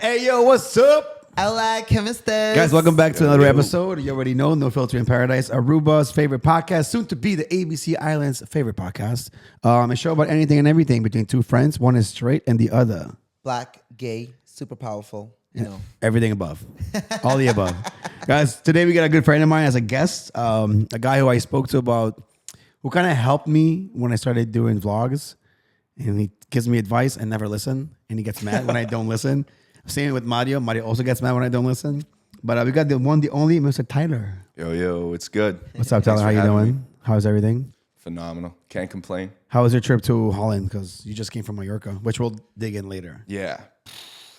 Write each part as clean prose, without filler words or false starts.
Hey, yo, what's up? Hola, ¿cómo estás? Guys, welcome back to another episode. You already know, No Filter in Paradise, Aruba's favorite podcast, soon to be the ABC Island's favorite podcast. A show about anything and everything between two friends. One is straight and the other. Black, gay, super powerful, you know. Everything above. All the above. Guys, today we got a good friend of mine as a guest, a guy who I spoke to about, who kind of helped me when I started doing vlogs. And he gives me advice and never listen. And he gets mad when I don't listen. Same with Mario. Mario also gets mad when I don't listen. But we got the one, the only, Mr. Tyler. Yo, it's good. What's up, Tyler? How you doing? Me. How's everything? Phenomenal. Can't complain. How was your trip to Holland? Because you just came from Mallorca, which we'll dig in later. Yeah.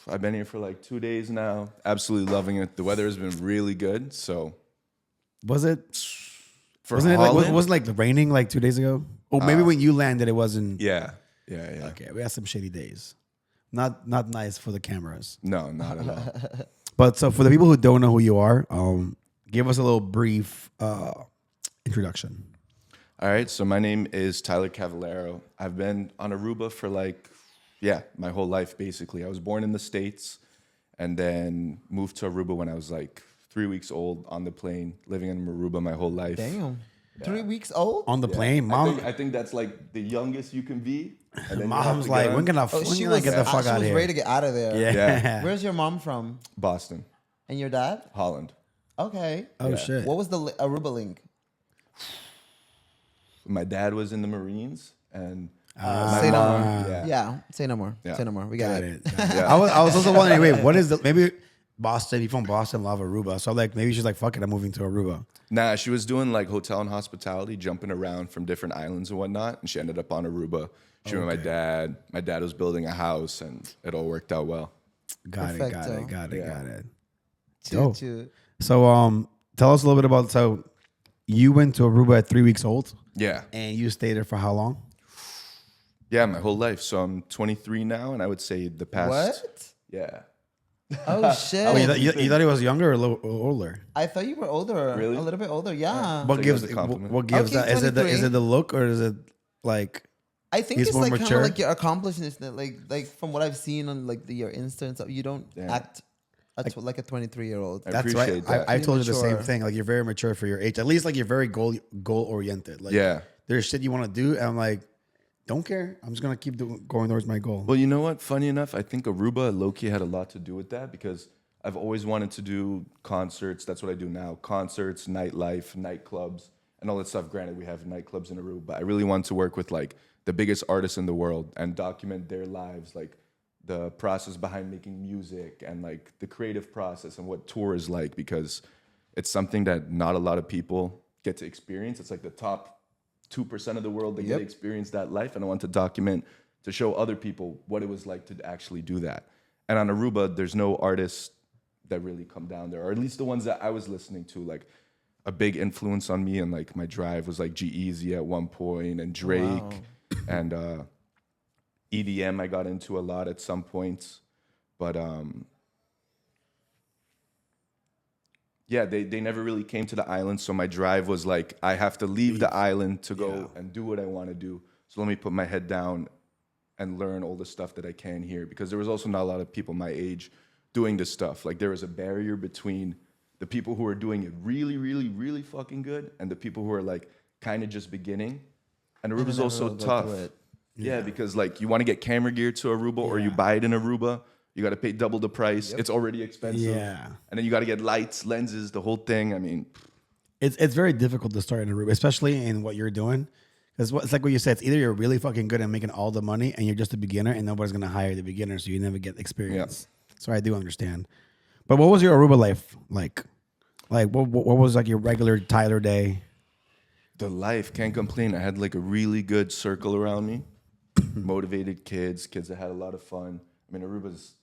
I've been here for like 2 days now. Absolutely loving it. The weather has been really good. So Was it? for Wasn't Holland, it like raining like 2 days ago? Oh, maybe when you landed, it wasn't. Yeah. Okay, we had some shady days. Not nice for the cameras. No, not at all. But so for the people who don't know who you are, give us a little brief introduction. All right. So my name is Tyler Cavallaro. I've been on Aruba for my whole life, basically. I was born in the States and then moved to Aruba when I was like 3 weeks old on the plane, living in Aruba my whole life. Damn. 3 weeks old? On the plane, mom. I think that's like the youngest you can be. And then you have Mom's to like, get on. when can I get the fuck out of She was here? ready to get out of there. Yeah. Where's your mom from? Boston, And your dad? Holland. Okay. Oh, shit. What was the Aruba link? My dad was in the Marines, and Say no mom, more. Yeah. Say no more. Yeah. Say no more. We got it. Yeah. I was also wondering, wait, what is maybe Boston? You from Boston, love Aruba. So like maybe she's like, fuck it, I'm moving to Aruba. Nah, she was doing like hotel and hospitality, jumping around from different islands and whatnot, and she ended up on Aruba. She met my dad. My dad was building a house, and it all worked out well. Got Perfecto. it. Choo, Dope. choo. So tell us a little bit about, so you went to Aruba at 3 weeks old Yeah, and you stayed there for how long? yeah, my whole life. So I'm 23 now, and I would say the past. What? Yeah. Oh, shit. Oh, you thought he was younger or a little older? I thought you were older. Really? A little bit older, yeah. What Take it gives as a compliment. what gives Okay, that? Is it 23. the look or is it like I think He's it's more like kind mature? of like your accomplishments that like from what I've seen on like your Insta and stuff, you don't Yeah. act like a 23-year-old. I that's right? appreciate that. I told you the same Mature. thing. Like you're very mature for your age. At least like you're very goal oriented. Like Yeah. there's shit you want to do, and I'm like, don't care. I'm just gonna keep going towards my goal. Well, you know what? Funny enough, I think Aruba low-key had a lot to do with that because I've always wanted to do concerts. That's what I do now. Concerts, nightlife, nightclubs, and all that stuff. Granted, we have nightclubs in Aruba, but I really want to work with like the biggest artists in the world and document their lives, like the process behind making music and like the creative process and what tour is like, because it's something that not a lot of people get to experience. It's like the top 2% of the world that get to experience that life, and I want to document to show other people what it was like to actually do that. And on Aruba, there's no artists that really come down there, or at least the ones that I was listening to. Like a big influence on me and like my drive was like G-Eazy at one point, and Drake, and EDM I got into a lot at some points. But yeah, they never really came to the island, so my drive was like, I have to leave the island to go and do what I want to do. So let me put my head down and learn all the stuff that I can here, because there was also not a lot of people my age doing this stuff. Like there was a barrier between the people who are doing it really, really, really fucking good and the people who are like kind of just beginning. And Aruba's also tough. Yeah, because like you want to get camera gear to Aruba or you buy it in Aruba, you got to pay double the price. It's already expensive. Yeah. And then you got to get lights, lenses, the whole thing. I mean, It's very difficult to start in Aruba, especially in what you're doing. Because it's like what you said. It's either you're really fucking good at making all the money, and you're just a beginner, and nobody's gonna hire the beginner, so you never get experience. So I do understand. But what was your Aruba life like? Like what was like your regular Tyler day? the life, can't complain. I had like a really good circle around me. Motivated kids that had a lot of fun. I mean, Aruba's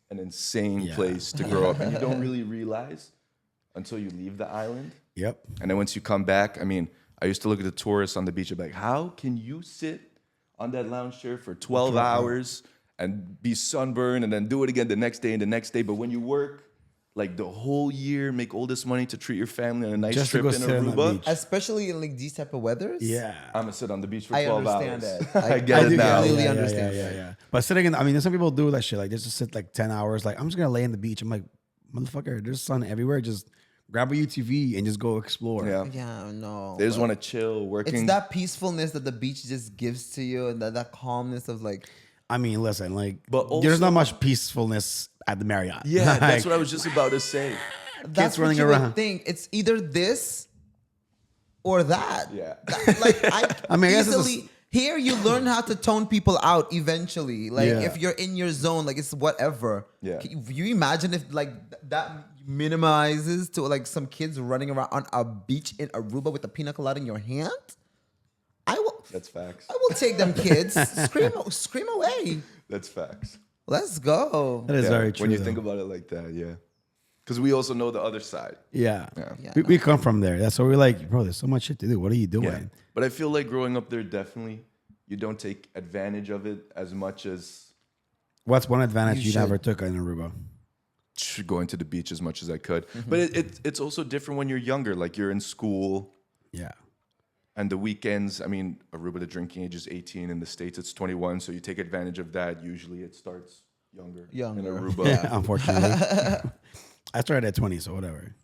an insane place to grow up, and you don't really realize until you leave the island. Yep. And then once you come back, I mean, I used to look at the tourists on the beach and be like, how can you sit on that lounge chair for 12 hours and be sunburned and then do it again the next day and the next day? But when you work like the whole year, make all this money to treat your family on a nice Just to trip go in sit on the Aruba. beach. Especially in like these type of weathers. Yeah. I'm gonna sit on the beach for I 12 understand hours. that. I get I it do now. completely yeah, understand Yeah, that. yeah. But sitting in, I mean, some people do that shit. Like, they just sit like 10 hours. Like, I'm just going to lay in the beach. I'm like, motherfucker, there's sun everywhere. Just grab a UTV and just go explore. Yeah. Yeah, no. They just but want to chill, working. It's that peacefulness that the beach just gives to you, and that calmness of like. I mean, listen, like, But there's not also- much peacefulness at the Marriott. Yeah, Like, that's what I was just about to say. That's what running you around. would think. It's either this or that. Yeah. Like I I mean, I guess it's a easily here you learn how to tone people out eventually. Like Yeah. if you're in your zone, like it's whatever. Yeah. Can you imagine if like that minimizes to like some kids running around on a beach in Aruba with a pina colada in your hand? That's facts. I will take them kids. Scream away. That's facts. Let's go. That is Yeah, very true. when you though. think about it like that, yeah. Because we also know the other side. Yeah. Yeah, We come from there. That's why we're like, bro, there's so much shit to do. What are you doing? Yeah. But I feel like growing up there, definitely, you don't take advantage of it as much as What's one advantage You you should. never took in Aruba? going to the beach as much as I could. Mm-hmm. But it's also different when you're younger. Like you're in school Yeah. and the weekends. I mean, Aruba, the drinking age is 18. In the States, it's 21. So you take advantage of that. Usually it starts younger. Younger. In Aruba. Yeah, unfortunately. I started at 20, so whatever.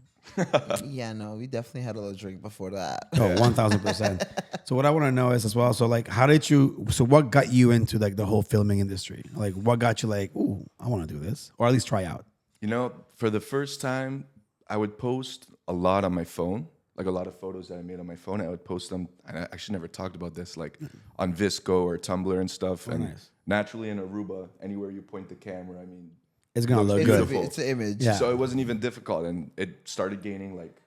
Yeah, no, we definitely had a little drink before that. Oh, 1000%. So what I want to know is as well, so like, what got you into like the whole filming industry? Like what got you like, ooh, I want to do this, or at least try out? You know, for the first time, I would post a lot on my phone, like a lot of photos that I made on my phone. I would post them, and I actually never talked about this, like on Visco or Tumblr and stuff. And nice. naturally in Aruba, anywhere you point the camera, I mean, It's going to look It's, good. beautiful. it's an image. Yeah. so it wasn't even difficult. And it started gaining like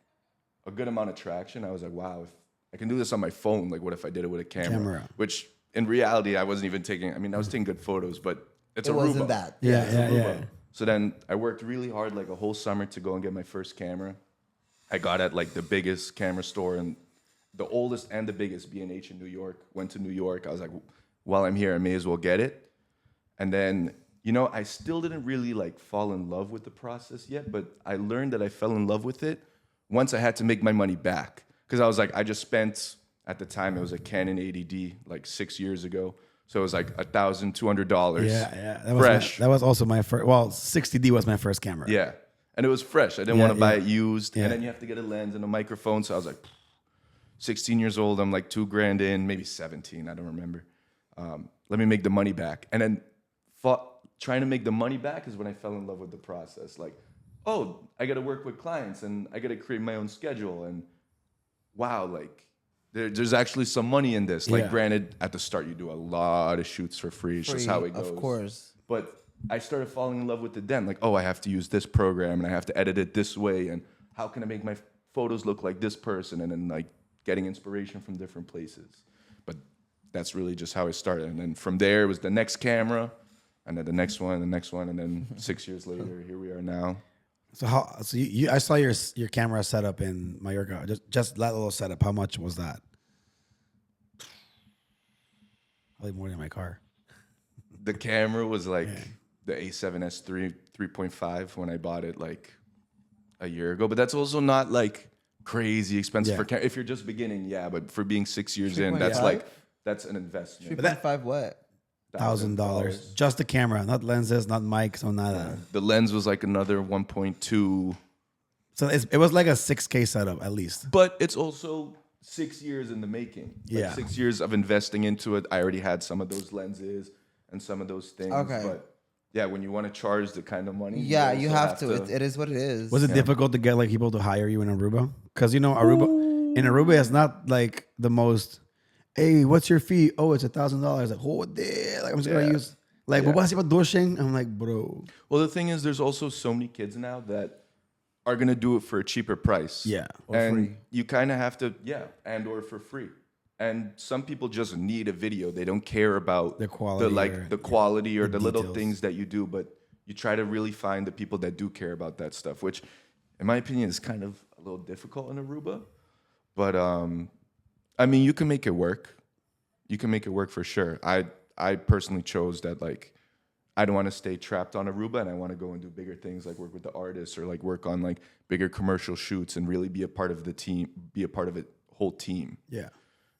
a good amount of traction. I was like, wow, if I can do this on my phone, like what if I did it with a camera? Which in reality, I wasn't even taking, I mean, I was taking good photos, but it's It Aruba. wasn't that. Yeah, It's yeah, Aruba. yeah. So then I worked really hard, like a whole summer, to go and get my first camera. I got at like the biggest camera store and the oldest and the biggest, B&H in New York. Went to New York. I was like, while I'm here, I may as well get it. And then, you know, I still didn't really like fall in love with the process yet, but I learned that I fell in love with it once I had to make my money back. Because I was like, I just spent, at the time, it was a Canon 80D like 6 years ago. So it was like $1,200. Yeah. Fresh. That was also my first, well, 60D was my first camera. Yeah. And it was fresh. I didn't Yeah, want to buy yeah. it used. Yeah. And then you have to get a lens and a microphone. So I was like, 16 years old. I'm like $2,000 in, maybe 17. I don't remember. Let me make the money back. And then trying to make the money back is when I fell in love with the process. Like, oh, I got to work with clients and I got to create my own schedule. And wow, like there's actually some money in this. Like, Yeah. granted, at the start, you do a lot of shoots for free. It's just how it goes. Of course. But I started falling in love with it then. Like, oh, I have to use this program and I have to edit it this way. And how can I make my photos look like this person? And then like getting inspiration from different places. But that's really just how it started. And then from there, it was the next camera and then the next one, the next one. And then 6 years later, here we are now. So I saw your camera setup in Mallorca. Just that little setup. How much was that? Probably more than my car. The camera was like the A7S 3.5 when I bought it like a year ago. But that's also not like crazy expensive Yeah. for camera. If you're just beginning, yeah. But for being 6 years in, that's 3.5? like, that's an investment. 3.5 what? $1,000. Just the camera, not lenses, not mics, or nada. The lens was like another 1.2. So it was like a 6K setup at least. But it's also 6 years in the making. Like Yeah. 6 years of investing into it. I already had some of those lenses and some of those things. Okay. But yeah, when you want to charge the kind of money, Yeah, also you have to. It is what it is. Was it difficult to get like people to hire you in Aruba? Because you know Aruba is not like the most. Hey, what's your fee? Oh, it's $1,000. Like, oh, damn. Like I'm just gonna use like, Yeah. what's about doshing? I'm like, bro. Well, the thing is, there's also so many kids now that are gonna do it for a cheaper price. Yeah, or and free. you kind of have to, and or for free. And some people just need a video. They don't care about The quality or- the quality or the the little details. things that you do, but you try to really find the people that do care about that stuff, which, in my opinion, is kind of a little difficult in Aruba. But I mean, you can make it work. You can make it work for sure. I personally chose that, like, I don't want to stay trapped on Aruba, and I want to go and do bigger things, like work with the artists or like work on like bigger commercial shoots and really be a part of the team, be a part of it whole team. Yeah.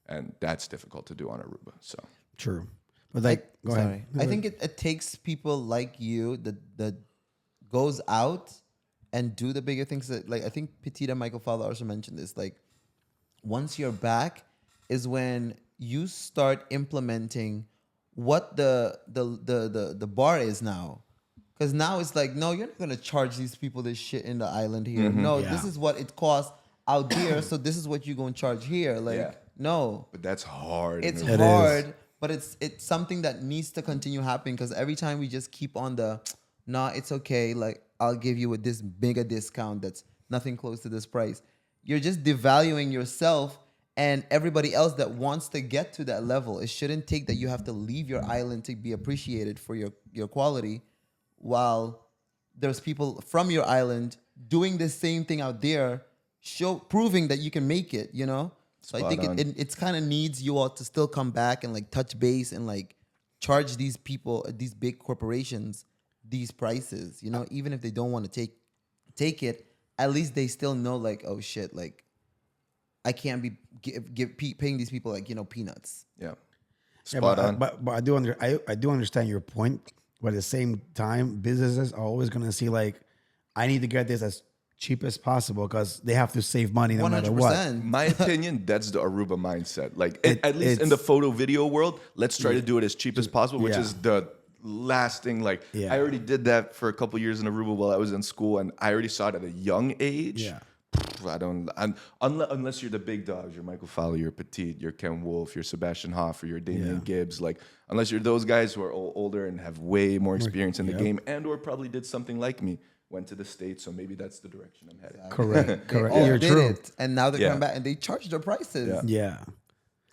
And that's difficult to do on Aruba. So True. But like, go ahead. I think it takes people like you that goes out and do the bigger things. That, like I think Petita Michael Fowler also mentioned this. Like once you're back is when you start implementing what the bar is now. Because now it's like, no, you're not gonna charge these people this shit in the island here. No, Yeah. this is what it costs out there, so this is what you're gonna charge here. Like, no. but that's hard. It's in Aruba. hard, but it's something that needs to continue happening because every time we just keep on the, nah, it's okay. Like I'll give you with this mega discount that's nothing close to this price. You're just devaluing yourself and everybody else that wants to get to that level. It shouldn't take that you have to leave your island to be appreciated for your quality, while there's people from your island doing the same thing out there, proving that you can make it. You know. So I think it's kind of needs you all to still come back and like touch base and like charge these people, these big corporations, these prices. You know, even if they don't want to take it, at least they still know like, oh shit, like I can't be paying these people like, you know, peanuts. Yeah. Yeah, Spot on. but I do understand your point. But at the same time, businesses are always going to see like, I need to get this as cheap as possible because they have to save money no matter what. My opinion, that's the Aruba mindset. Like at least in the photo video world, let's try to do it as cheap as possible, which is the last thing. Like I already did that for a couple years in Aruba while I was in school, and I already saw it at a young age. Yeah. Unless you're the big dogs, you're Michael Fowler, you're Petit, you're Ken Wolf, you're Sebastian Hoffer, you're Damian Gibbs. Like, unless you're those guys who are older and have way more experience in the game, and or probably did something like me, went to the States, so maybe that's the direction I'm headed. Correct. You're true. And now they're coming back and they charge their prices. Yeah.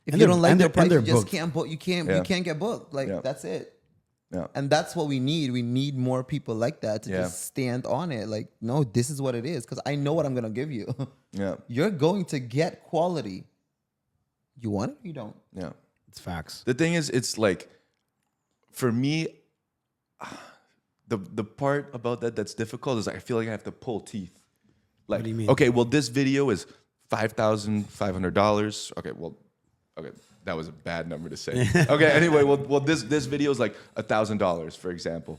If you don't like their price, you just booked. can't book. You can't get booked. Like that's it. Yeah. And that's what we need. We need more people like that to just stand on it. Like, no, this is what it is. Because I know what I'm gonna give you. Yeah. You're going to get quality. You want it? You don't. Yeah. It's facts. The thing is, it's like, for me, the part about that's difficult is I feel like I have to pull teeth. Like, What do you mean? Okay, well, this video is $5,500. Okay, that was a bad number to say. Okay, anyway, well, this video is like $1,000, for example,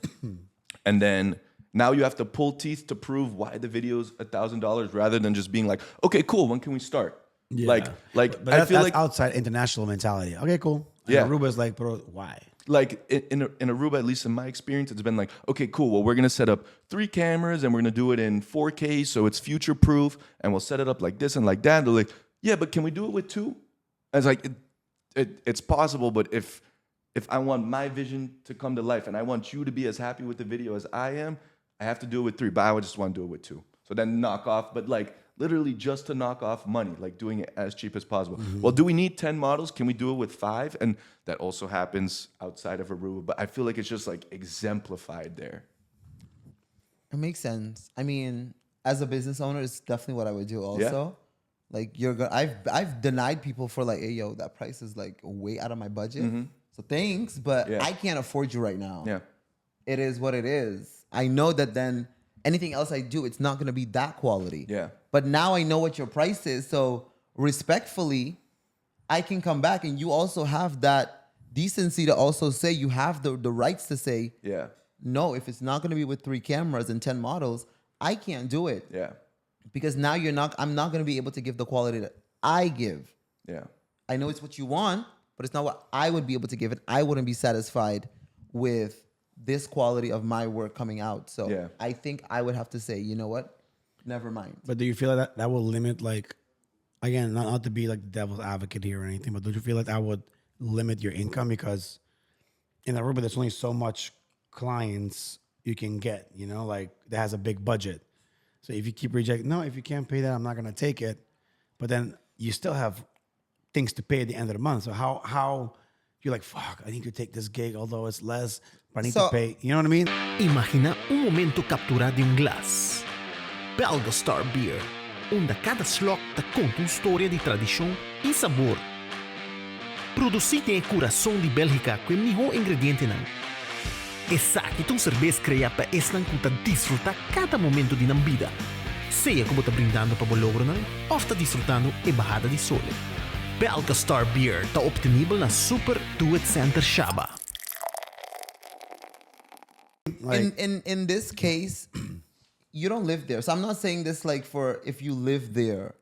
and then now you have to pull teeth to prove why the video is $1,000 rather than just being like, okay, cool, when can we start? Yeah. Like But I feel that's like outside international mentality. Okay, cool. Yeah. Aruba's like, bro, why? like in Aruba, at least in my experience, it's been like, okay, cool. Well, we're gonna set up 3 cameras and we're gonna do it in 4K, so it's future proof, and we'll set it up like this and like that. And they're like, yeah, but can we do it with 2? And it's like, it's possible, but if I want my vision to come to life and I want you to be as happy with the video as I am, I have to do it with 3. But I would just want to do it with 2. So then knock off, but like literally just to knock off money, like doing it as cheap as possible. Mm-hmm. Well, do we need 10 models? Can we do it with 5? And that also happens outside of Aruba, but I feel like it's just like exemplified there. It makes sense. I mean, as a business owner, it's definitely what I would do also. Like I've denied people for like, hey, yo, that price is like way out of my budget. Mm-hmm. So thanks, but I can't afford you right now. Yeah. It is what it is. I know that then anything else I do, it's not going to be that quality. Yeah. But now I know what your price is. So respectfully, I can come back, and you also have that decency to also say, you have the rights to say, no, if it's not going to be with 3 cameras and 10 models, I can't do it. Yeah. Because now I'm not going to be able to give the quality that I give. Yeah. I know it's what you want, but it's not what I would be able to give it. I wouldn't be satisfied with this quality of my work coming out. So I think I would have to say, you know what? Never mind. But do you feel like that will limit, like, again, not to be like the devil's advocate here or anything, but do you feel like that would limit your income? Because in Aruba, there's only so much clients you can get, you know, like that has a big budget. So if you keep rejecting, no, if you can't pay that, I'm not going to take it. But then you still have things to pay at the end of the month. So how you're like, fuck, I need to take this gig, although it's less, but I need to pay. You know what I mean? Imagina un momento capturado em glass. Belga Star Beer, onde cada slot te conta uma história de tradição e sabor. Produzido em coração de Bélgica com o melhor ingrediente não. Exato, itong serbes kaya pa eslang kung disfruta cada momento din ng vida. Seja como tá brindando para bologro ng, ou tá disfrutando e bahada de sole. Belga Star Beer tá obtenível na Super Do It Center Shaba. In this case, you don't live there. So I'm not saying this like for if you live there.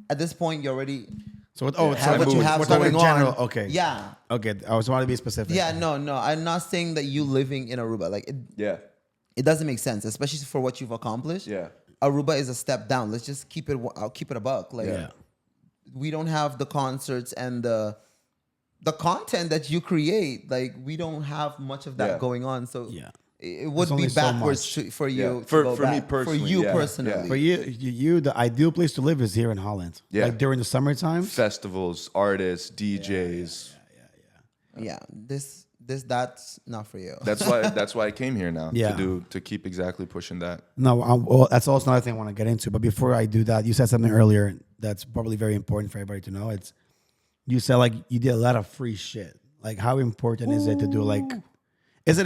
At this point, you already So have what you have we're talking going in general. on. Okay. Yeah. Okay. I was want to be specific. Yeah, no. I'm not saying that you living in Aruba. Like Yeah. it doesn't make sense, especially for what you've accomplished. Yeah. Aruba is a step down. Let's just keep it. I'll keep it a buck. Like Yeah. we don't have the concerts and the content that you create. Like we don't have much of that Yeah. going on. So Yeah. it would only be so backwards much. for you. Yeah. to For go me back. personally, For you yeah. personally. Yeah. For you, the ideal place to live is here in Holland. Yeah. Like during the summertime. Festivals, artists, DJs. Yeah. That's not for you. That's why I came here now Yeah. to keep exactly pushing that. No, well, that's also another thing I want to get into. But before I do that, you said something earlier that's probably very important for everybody to know. You said like you did a lot of free shit. Like how important is it to do like? Is it?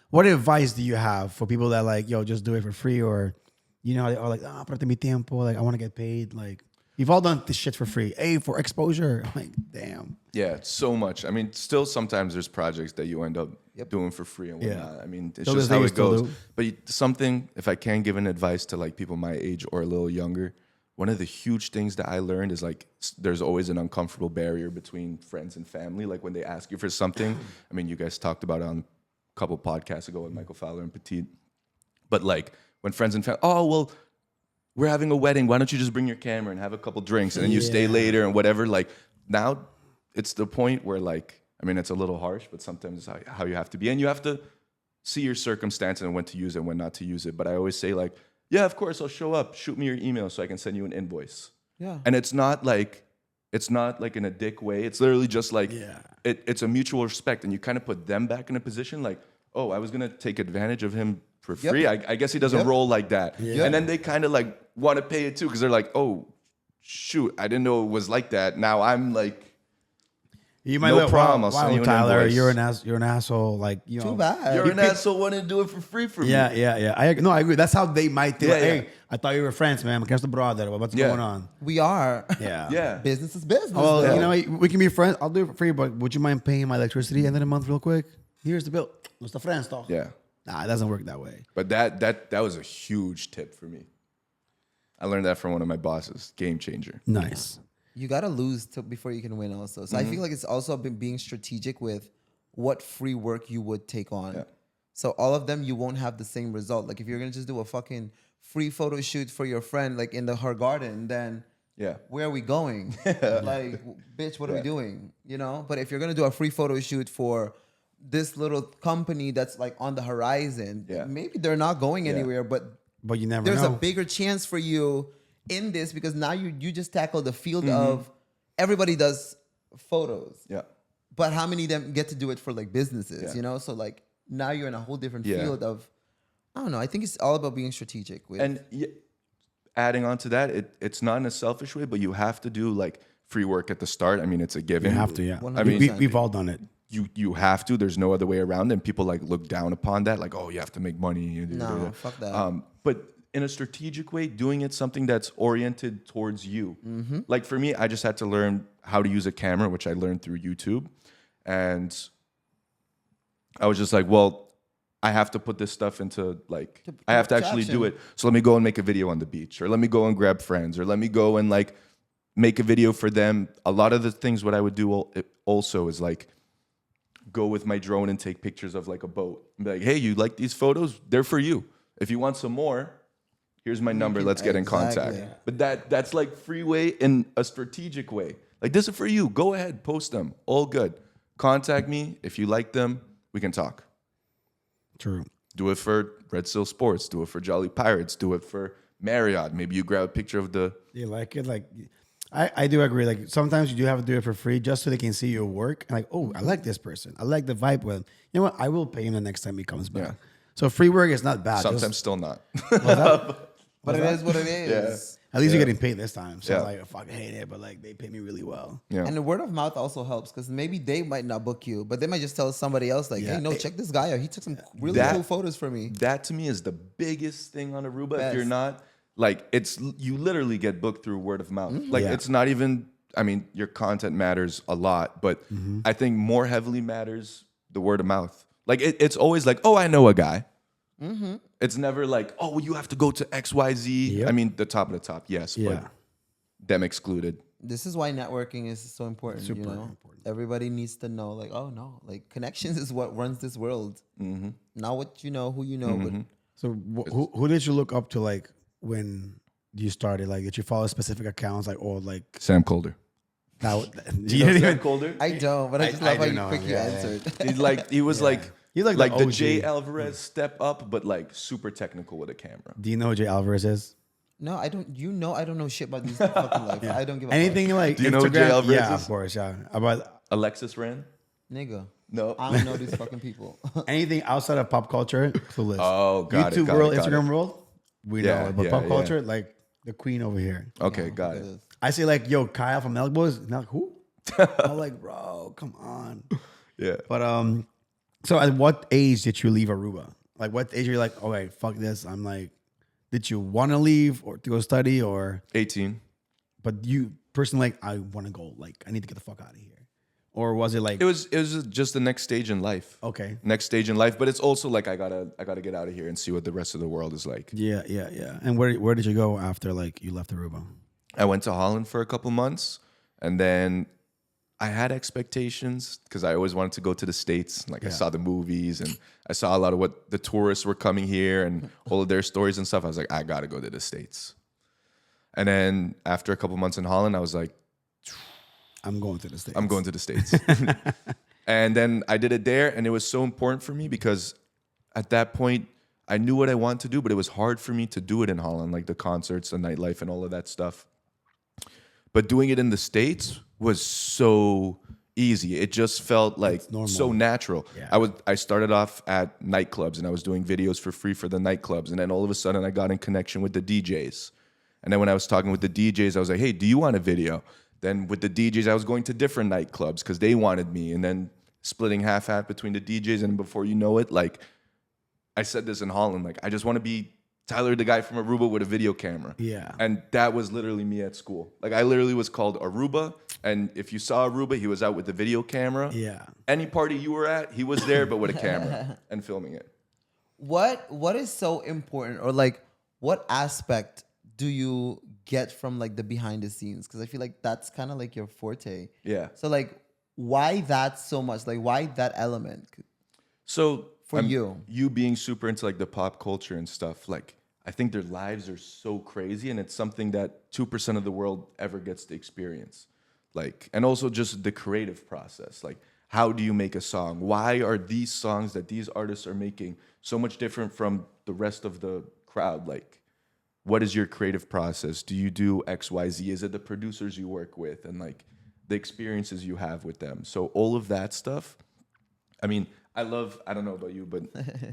What advice do you have for people that like just do it for free or, they are like prate mi tiempo, like I want to get paid. Like you've all done this shit for free. Hey, for exposure. I'm like damn. Yeah, it's so much. I mean, still sometimes there's projects that you end up doing for free and Yeah. whatnot. I mean, it's Till just this day how you it still goes. do? But something, if I can give an advice to like people my age or a little younger, one of the huge things that I learned is like there's always an uncomfortable barrier between friends and family. Like when they ask you for something, I mean, you guys talked about it on a couple podcasts ago with Michael Fowler and Petit. But like when friends and family, oh, well, we're having a wedding. Why don't you just bring your camera and have a couple drinks and then you stay later and whatever. Like now it's the point where like, I mean, it's a little harsh, but sometimes it's how you have to be. And you have to see your circumstance and when to use it and when not to use it. But I always say like, yeah, of course, I'll show up. Shoot me your email so I can send you an invoice. Yeah. And it's not like in a dick way. It's literally just like, it's a mutual respect. And you kind of put them back in a position like, oh, I was going to take advantage of him for free. I guess he doesn't roll like that. And then they kind of like want to pay it too because they're like, oh, shoot, I didn't know it was like that. Now I'm like, You might no problem. I'll send you an Tyler. invoice. You're an asshole. Like Too bad. You're an asshole wanting to do it for free for me. Yeah. I agree. That's how they might think. Yeah, like, yeah. Hey, I thought you were friends, man. What's the brother? What's Yeah. going on? We are. Yeah. Yeah. Business is business. Well, though. we can be friends. I'll do it for free, but would you mind paying my electricity end of the month real quick? Here's the bill. What's the friends talk? Yeah. Nah, it doesn't work that way. But that was a huge tip for me. I learned that from one of my bosses. Game changer. Nice. You gotta lose before you can win also. So I feel like it's also being strategic with what free work you would take on. Yeah. So all of them, you won't have the same result. Like if you're gonna just do a fucking free photo shoot for your friend, like in her garden, then where are we going? Like, bitch, what are we doing? You know? But if you're gonna do a free photo shoot for this little company that's like on the horizon, maybe they're not going anywhere, but you never there's know. a bigger chance for you in this because now you just tackle the field of everybody does photos. Yeah. But how many of them get to do it for like businesses, you know? So like now you're in a whole different field of, I don't know. I think it's all about being strategic. And adding on to that, it's not in a selfish way, but you have to do like free work at the start. I mean, it's a given. You have to, yeah. 100%. I mean, we've all done it. You have to. There's no other way around. And people like look down upon that, like, oh, you have to make money. No, fuck that. But in a strategic way, doing it something that's oriented towards you. Like for me, I just had to learn how to use a camera, which I learned through YouTube. And I was just like, well, I have to put this stuff into like, I have to actually do it. So let me go and make a video on the beach, or let me go and grab friends, or let me go and like make a video for them. A lot of the things what I would do also is like go with my drone and take pictures of like a boat and be like, hey, you like these photos? They're for you. If you want some more, here's my number. Let's get in contact. But that's like free way in a strategic way. Like this is for you. Go ahead, post them. All good. Contact me. If you like them, we can talk. True. Do it for Red Seal Sports. Do it for Jolly Pirates. Do it for Marriott. Maybe you grab a picture of the... You like it? Like, I do agree. Like sometimes you do have to do it for free just so they can see your work. And like, oh, I like this person. I like the vibe with him. You know what? I will pay him the next time he comes back. Yeah. So free work is not bad. Sometimes still not. What's But it is what it is. At least you're getting paid this time. So Yeah. like, I fucking hate it, but like they pay me really well. Yeah. And the word of mouth also helps because maybe they might not book you, but they might just tell somebody else like, Yeah. "Hey, no, check this guy out. He took some really That- cool photos for me." That to me is the biggest thing on Aruba. If Best. you're not like, it's you literally get booked through word of mouth. Like Yeah. it's not even. I mean, your content matters a lot, but I think more heavily matters the word of mouth. Like it's always like, oh, I know a guy. It's never like, oh, you have to go to XYZ. Yep. I mean, the top of the top, yes, Yeah. but them excluded. This is why networking is so important. Super you know, important. everybody needs to know, like, oh no, like connections is what runs this world. Not what you know, who you know, but So who did you look up to like when you started? Like, did you follow specific accounts like or like Sam Calder. that? You know Sam Calder? I don't. But I just love do how you know quick him. you Yeah, yeah. answered. He was like He's like the the OG. Jay Alvarez step up, but like super technical with a camera. Do you know who Jay Alvarez is? No, I don't. You know, I don't know shit about these fucking life. I don't give a Anything like Do you know who Instagram? Jay Alvarez Yeah, is? of course. Yeah, about Alexis Ran? fuck. Nigga. No. I don't know these fucking people. anything outside of pop culture. Clueless. Oh, got it, YouTube got world, it, got Instagram it. world. We Yeah, know it, but yeah, pop yeah. culture, like the queen over here. Okay, got it. I say like, yo, Kyle from Milk Boys. Not like, who? I'm like, bro, come on. Yeah. But so at what age did you leave Aruba? Like, what age are you like, okay, fuck this? I'm like, did you want to leave or to go study or? 18. But you personally like, I want to go. Like, I need to get the fuck out of here. Or was it like, It was just the next stage in life. okay, Next stage in life, but it's also like I gotta get out of here and see what the rest of the world is like. yeah. And where did you go after like you left Aruba? I went to Holland for a couple months, and then I had expectations because I always wanted to go to the States. Like I saw the movies and I saw a lot of what the tourists were coming here and all of their stories and stuff. I was like, I gotta go to the States. And then after a couple months in Holland, I was like, I'm going to the States. I'm going to the States. And then I did it there, and it was so important for me because at that point, I knew what I wanted to do, but it was hard for me to do it in Holland, like the concerts, the nightlife, and all of that stuff. But doing it in the States was so easy. It just felt like so natural. Yeah. I started off at nightclubs, and I was doing videos for free for the nightclubs, and then all of a sudden, I got in connection with the DJs. And then when I was talking with the DJs, I was like, hey, do you want a video? Then with the DJs, I was going to different nightclubs because they wanted me. And then splitting half between the DJs. And before you know it, like I said this in Holland, like I just want to be Tyler, the guy from Aruba with a video camera. Yeah. And that was literally me at school. Like I literally was called Aruba. And if you saw Aruba, he was out with the video camera. Yeah. Any party you were at, he was there, but with a camera and filming it. What is so important, or like what aspect do you get from like the behind the scenes? Because I feel like that's kind of like your forte. Yeah. So like, why that so much? Like, why that element? So For you. you being super into like the pop culture and stuff, like I think their lives are so crazy, and it's something that 2% of the world ever gets to experience. Like, and also just the creative process. Like, how do you make a song? Why are these songs that these artists are making so much different from the rest of the crowd? Like, what is your creative process? Do you do X, Y, Z? Is it the producers you work with and like the experiences you have with them? So all of that stuff. I mean, I don't know about you, but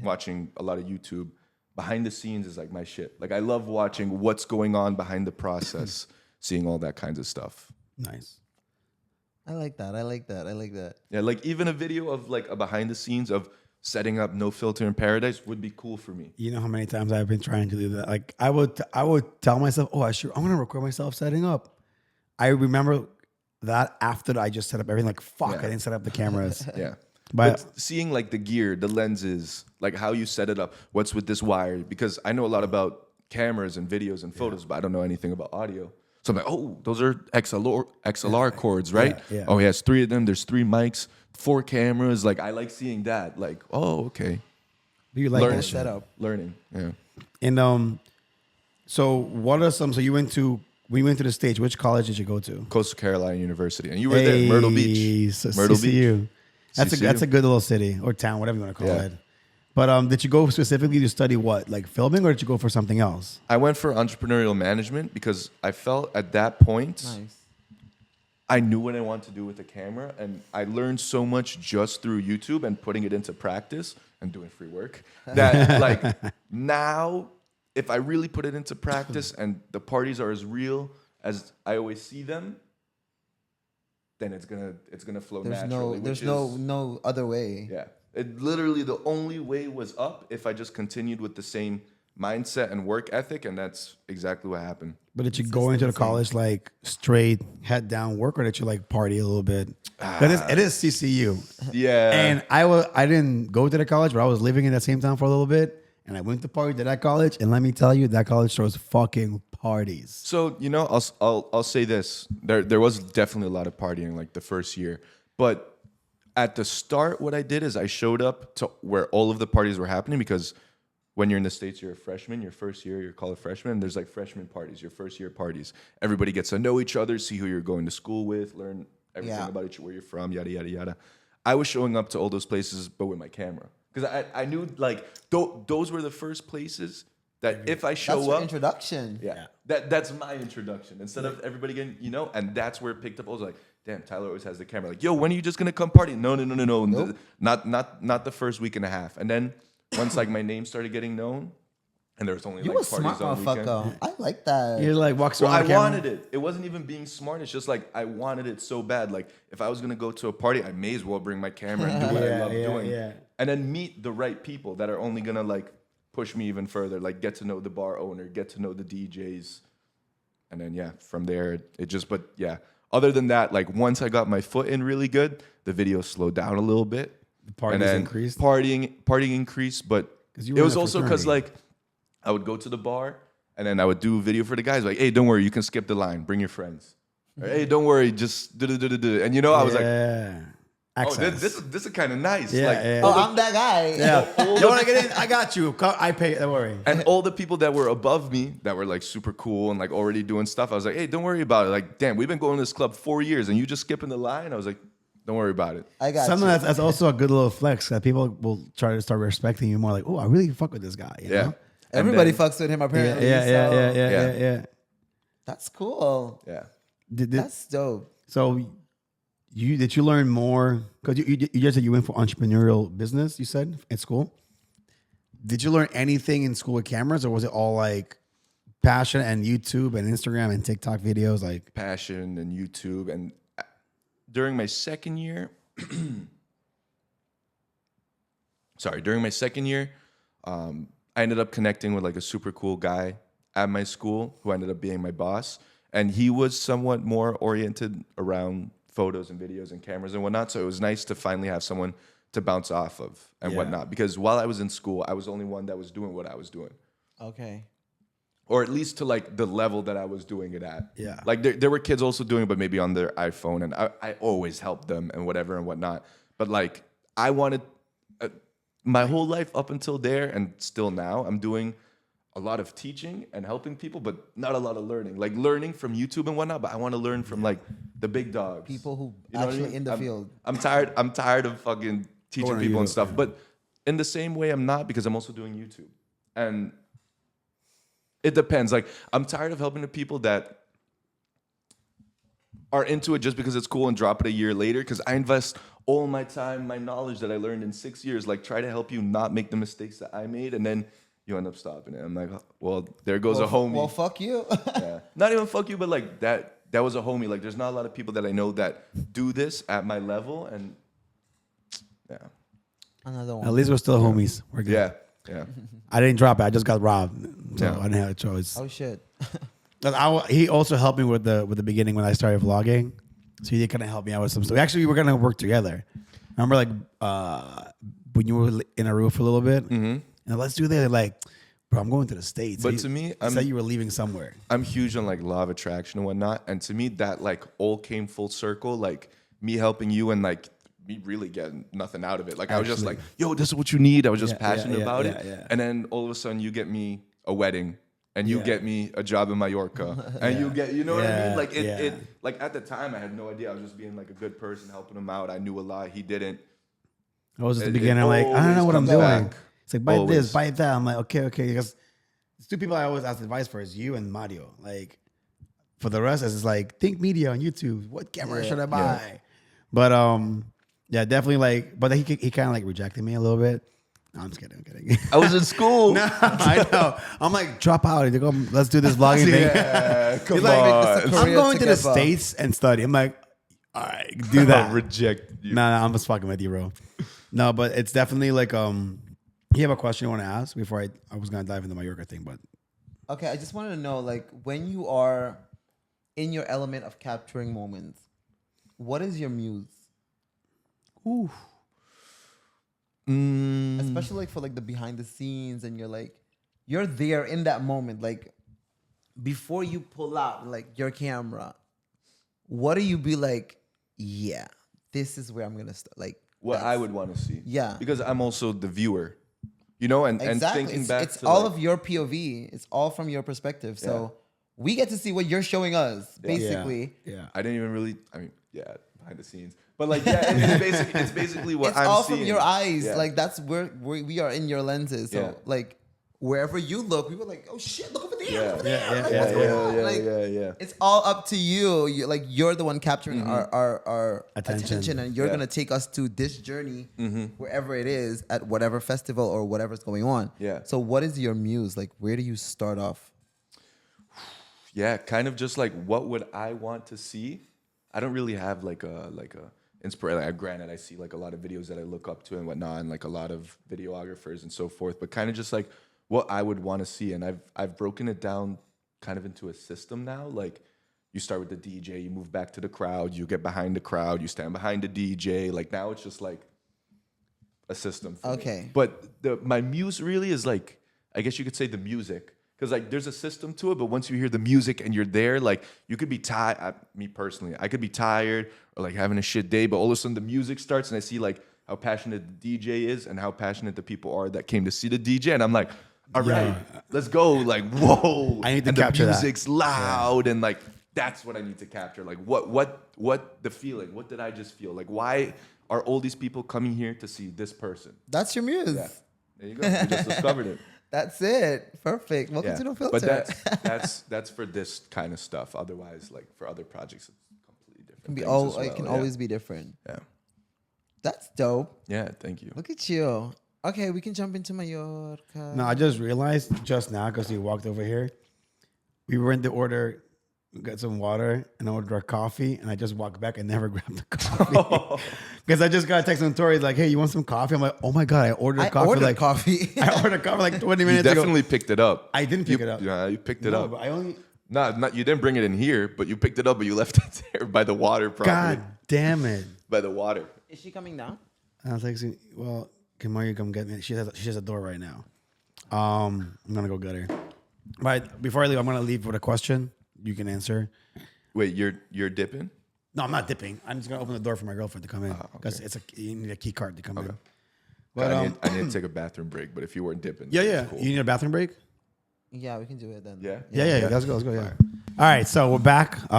watching a lot of YouTube, behind the scenes is like my shit. Like I love watching what's going on behind the process, seeing all that kinds of stuff. Nice. I like that. Yeah, like even a video of like a behind the scenes of setting up No Filter in Paradise would be cool for me. You know how many times I've been trying to do that? Like I would tell myself, oh, I want to record myself setting up. I remember that after I just set up everything, like, fuck, Yeah. I didn't set up the cameras. Yeah. But seeing like the gear, the lenses, like how you set it up, what's with this wire? Because I know a lot about cameras and videos and photos, but I don't know anything about audio. So I'm like, oh, those are XLR cords, right? Yeah. Oh, he has 3 of them. There's 3 mics, 4 cameras. Like I like seeing that. Like, oh, okay. do you like Learn that shit? Setup. Learning. Yeah. And so what are some? So when you went to the States, which college did you go to? Coastal Carolina University. And you were there, Myrtle Beach. So Myrtle CCU. Beach. That's CCU. a good little city or town, whatever you want to call Yeah. it. But did you go specifically to study what, like filming, or did you go for something else? I went for entrepreneurial management because I felt at that point Nice. I knew what I wanted to do with the camera, and I learned so much just through YouTube and putting it into practice and doing free work that like now if I really put it into practice and the parties are as real as I always see them, then it's gonna flow naturally. There's no other way. Yeah. It literally, the only way was up if I just continued with the same mindset and work ethic, and that's exactly what happened. But did you go into the college like straight head down work, or did you like party a little bit? It is CCU. Yeah. And I didn't go to the college, but I was living in that same town for a little bit, and I went to party to that college, and let me tell you, that college throws fucking parties. So, you know, I'll say this. There was definitely a lot of partying like the first year, but at the start, what I did is I showed up to where all of the parties were happening, because when you're in the States, you're a freshman. Your first year, you're called a freshman. And there's like freshman parties, your first year parties. Everybody gets to know each other, see who you're going to school with, learn everything about each, where you're from, yada, yada, yada. I was showing up to all those places, but with my camera. Because I knew like those were the first places that if I show That's your up. introduction. Yeah. That's my introduction. Instead of everybody getting, you know, and that's where it picked up. I was like, damn, Tyler always has the camera. Like, yo, when are you just gonna come party? No. Nope. Not the first week and a half. And then once like my name started getting known, and there was only You like a parties smart on weekend. motherfucker. I like that. You're like walks Well, around. I the camera. wanted it. It wasn't even being smart. It's just like I wanted it so bad. Like if I was gonna go to a party, I may as well bring my camera and do what I love doing. Yeah. And then meet the right people that are only gonna like push me even further. Like get to know the bar owner, get to know the DJs, and then yeah, from there it just. But yeah, other than that, like once I got my foot in really good, the video slowed down a little bit. The parties and then increased? Partying increased, but 'Cause you it were was in a also because fraternity. like I would go to the bar and then I would do a video for the guys. Like, hey, don't worry, you can skip the line. Bring your friends. Or, hey, don't worry, just do. And you know, I was like, yeah. oh, Access. this is kind of nice. Yeah, like, yeah. Oh, I'm that guy. Yeah. You want to get in? I got you. I pay. Don't worry. And all the people that were above me that were like super cool and like already doing stuff, I was like, hey, don't worry about it. Like, damn, we've been going to this club 4 years and you just skipping the line. I was like, don't worry about it. I got Something you. that's also a good little flex that people will try to start respecting you more. Like, oh, I really fuck with this guy. You Yeah. know? And Everybody then- fucks with him apparently. Yeah. That's cool. Yeah. That's dope. So, did you learn more? Because you just said you went for entrepreneurial business. You said at school. Did you learn anything in school with cameras, or was it all like passion and YouTube and Instagram and TikTok videos? Like Passion and YouTube. And during my second year, I ended up connecting with like a super cool guy at my school who ended up being my boss. And he was somewhat more oriented around photos and videos and cameras and whatnot. So it was nice to finally have someone to bounce off of and whatnot. Because while I was in school, I was the only one that was doing what I was doing. Okay. Or at least to like the level that I was doing it at. Yeah. Like there were kids also doing it, but maybe on their iPhone. And I always helped them and whatever and whatnot. But like I wanted my whole life up until there and still now, I'm doing a lot of teaching and helping people, but not a lot of learning. Like learning from YouTube and whatnot, but I want to learn from like the big dogs. People who You know what I actually mean? in the field. I'm tired of fucking teaching Going on people and YouTube, stuff. yeah. But in the same way, I'm not, because I'm also doing YouTube. And it depends. Like I'm tired of helping the people that are into it just because it's cool and drop it a year later, because I invest all my time, my knowledge that I learned in 6 years, like try to help you not make the mistakes that I made, and then you end up stopping it. I'm like, well, there goes a homie. Well, fuck you. Yeah. Not even fuck you, but like that was a homie. Like there's not a lot of people that I know that do this at my level, and yeah. Another one. at least we're still homies. We're good. Yeah. I didn't drop it. I just got robbed, so Yeah. I didn't have a choice. Oh shit. He also helped me with the beginning when I started vlogging. So he did kind of help me out with some stuff. Actually, we were gonna work together. Remember, like when you were in Aruba for a little bit, and let's do that. Like, bro, I'm going to the States. But He- to me, he said you were leaving somewhere. I'm huge on like law of attraction and whatnot. And to me, that like all came full circle. Like me helping you and like me really getting nothing out of it. Like I was just like, yo, this is what you need. I was just passionate about it. yeah. And then all of a sudden you get me a wedding and you get me a job in Mallorca and you get, you know what I mean? Like it, like at the time I had no idea. I was just being like a good person, helping him out. I knew a lot. He didn't. I was at the It beginning. I'm like, I don't know always what I'm comes doing. back. It's like, buy Always. this, buy that. I'm like, okay. Because it's two people I always ask advice for is you and Mario. Like, for the rest, it's just like, think media on YouTube. What camera should I buy? But, yeah, definitely like, but he kind of like rejected me a little bit. No, I'm just kidding. I'm kidding. I was in school. No, I know. I'm like, drop out. They go, let's do this vlogging thing. Yeah, come He's like, on. I'm going to the together. States and study. I'm like, all right, do that. Reject you. No, I'm just fucking with you, bro. No, but it's definitely like, you have a question you want to ask before I was going to dive into the Mallorca thing, but. Okay, I just wanted to know, like, when you are in your element of capturing moments, what is your muse? Ooh. Especially like for like the behind the scenes, and you're there in that moment, like before you pull out like your camera. What do you be like? Yeah, this is where I'm gonna start. Like What I would want to see. Yeah. Because I'm also the viewer. You know, and exactly. thinking back It's to all like, of your POV. It's all from your perspective. So we get to see what you're showing us, basically. Yeah. I didn't even really. I mean, yeah, behind the scenes, but like, yeah, it's basically what It's I'm all seeing. from your eyes. Yeah. Like that's where we are in your lenses. So Yeah. like wherever you look, we were like, oh shit, look over there. Yeah. Look over there. Yeah, Like, yeah, what's going on? yeah, Like, yeah. It's all up to you. You're the one capturing our Attention. and you're Yeah. gonna take us to this journey wherever it is at whatever festival or whatever's going on. Yeah. So what is your muse? Like where do you start off? Yeah, kind of just like what would I want to see? I don't really have like a inspiration. Like, granted, I see like a lot of videos that I look up to and whatnot, and like a lot of videographers and so forth. But kind of just like what I would want to see, and I've broken it down kind of into a system now. Like you start with the DJ, you move back to the crowd, you get behind the crowd, you stand behind the DJ. Like now it's just like a system. For Okay. me. But my muse really is like, I guess you could say the music. Because like there's a system to it, but once you hear the music and you're there, like you could be tired. Me personally, I could be tired or like having a shit day, but all of a sudden the music starts and I see like how passionate the DJ is and how passionate the people are that came to see the DJ, and I'm like, all right, let's go. Like whoa, I need to and capture the that. music's loud and like that's what I need to capture. Like what the feeling? What did I just feel? Like why are all these people coming here to see this person? That's your muse. Yeah, there you go. You just discovered it. That's it. Perfect. Welcome to No Filter. But that's for this kind of stuff. Otherwise, like for other projects, it's completely different. can be things all as well. it can Yeah. always be different. Yeah. That's dope. Yeah. Thank you. Look at you. Okay, we can jump into Mallorca. No, I just realized just now because you walked over here. We went to order, got some water, and ordered our coffee, and I just walked back and never grabbed the coffee. Because I just got a text from Tori, like, hey, you want some coffee? I'm like, oh my God, I ordered coffee. I ordered coffee like 20 You minutes ago. definitely picked it up. I didn't pick it up. Yeah, you picked it No, up. but I only... Not you didn't bring it in here, but you picked it up, but you left it there by the water. Probably God damn it. by the water. Is she coming down? I was like, well, can Mario come get me? She has a door right now. I'm going to go get her. But before I leave, I'm going to leave with a question you can answer. Wait, you're dipping? No, I'm not dipping. I'm just gonna open the door for my girlfriend to come in because you need a key card to come in. But I need to take a bathroom break, but if you weren't dipping, yeah. that's cool. You need a bathroom break? Yeah, we can do it then. Yeah? Yeah. Let's go. Yeah. All right, so we're back. So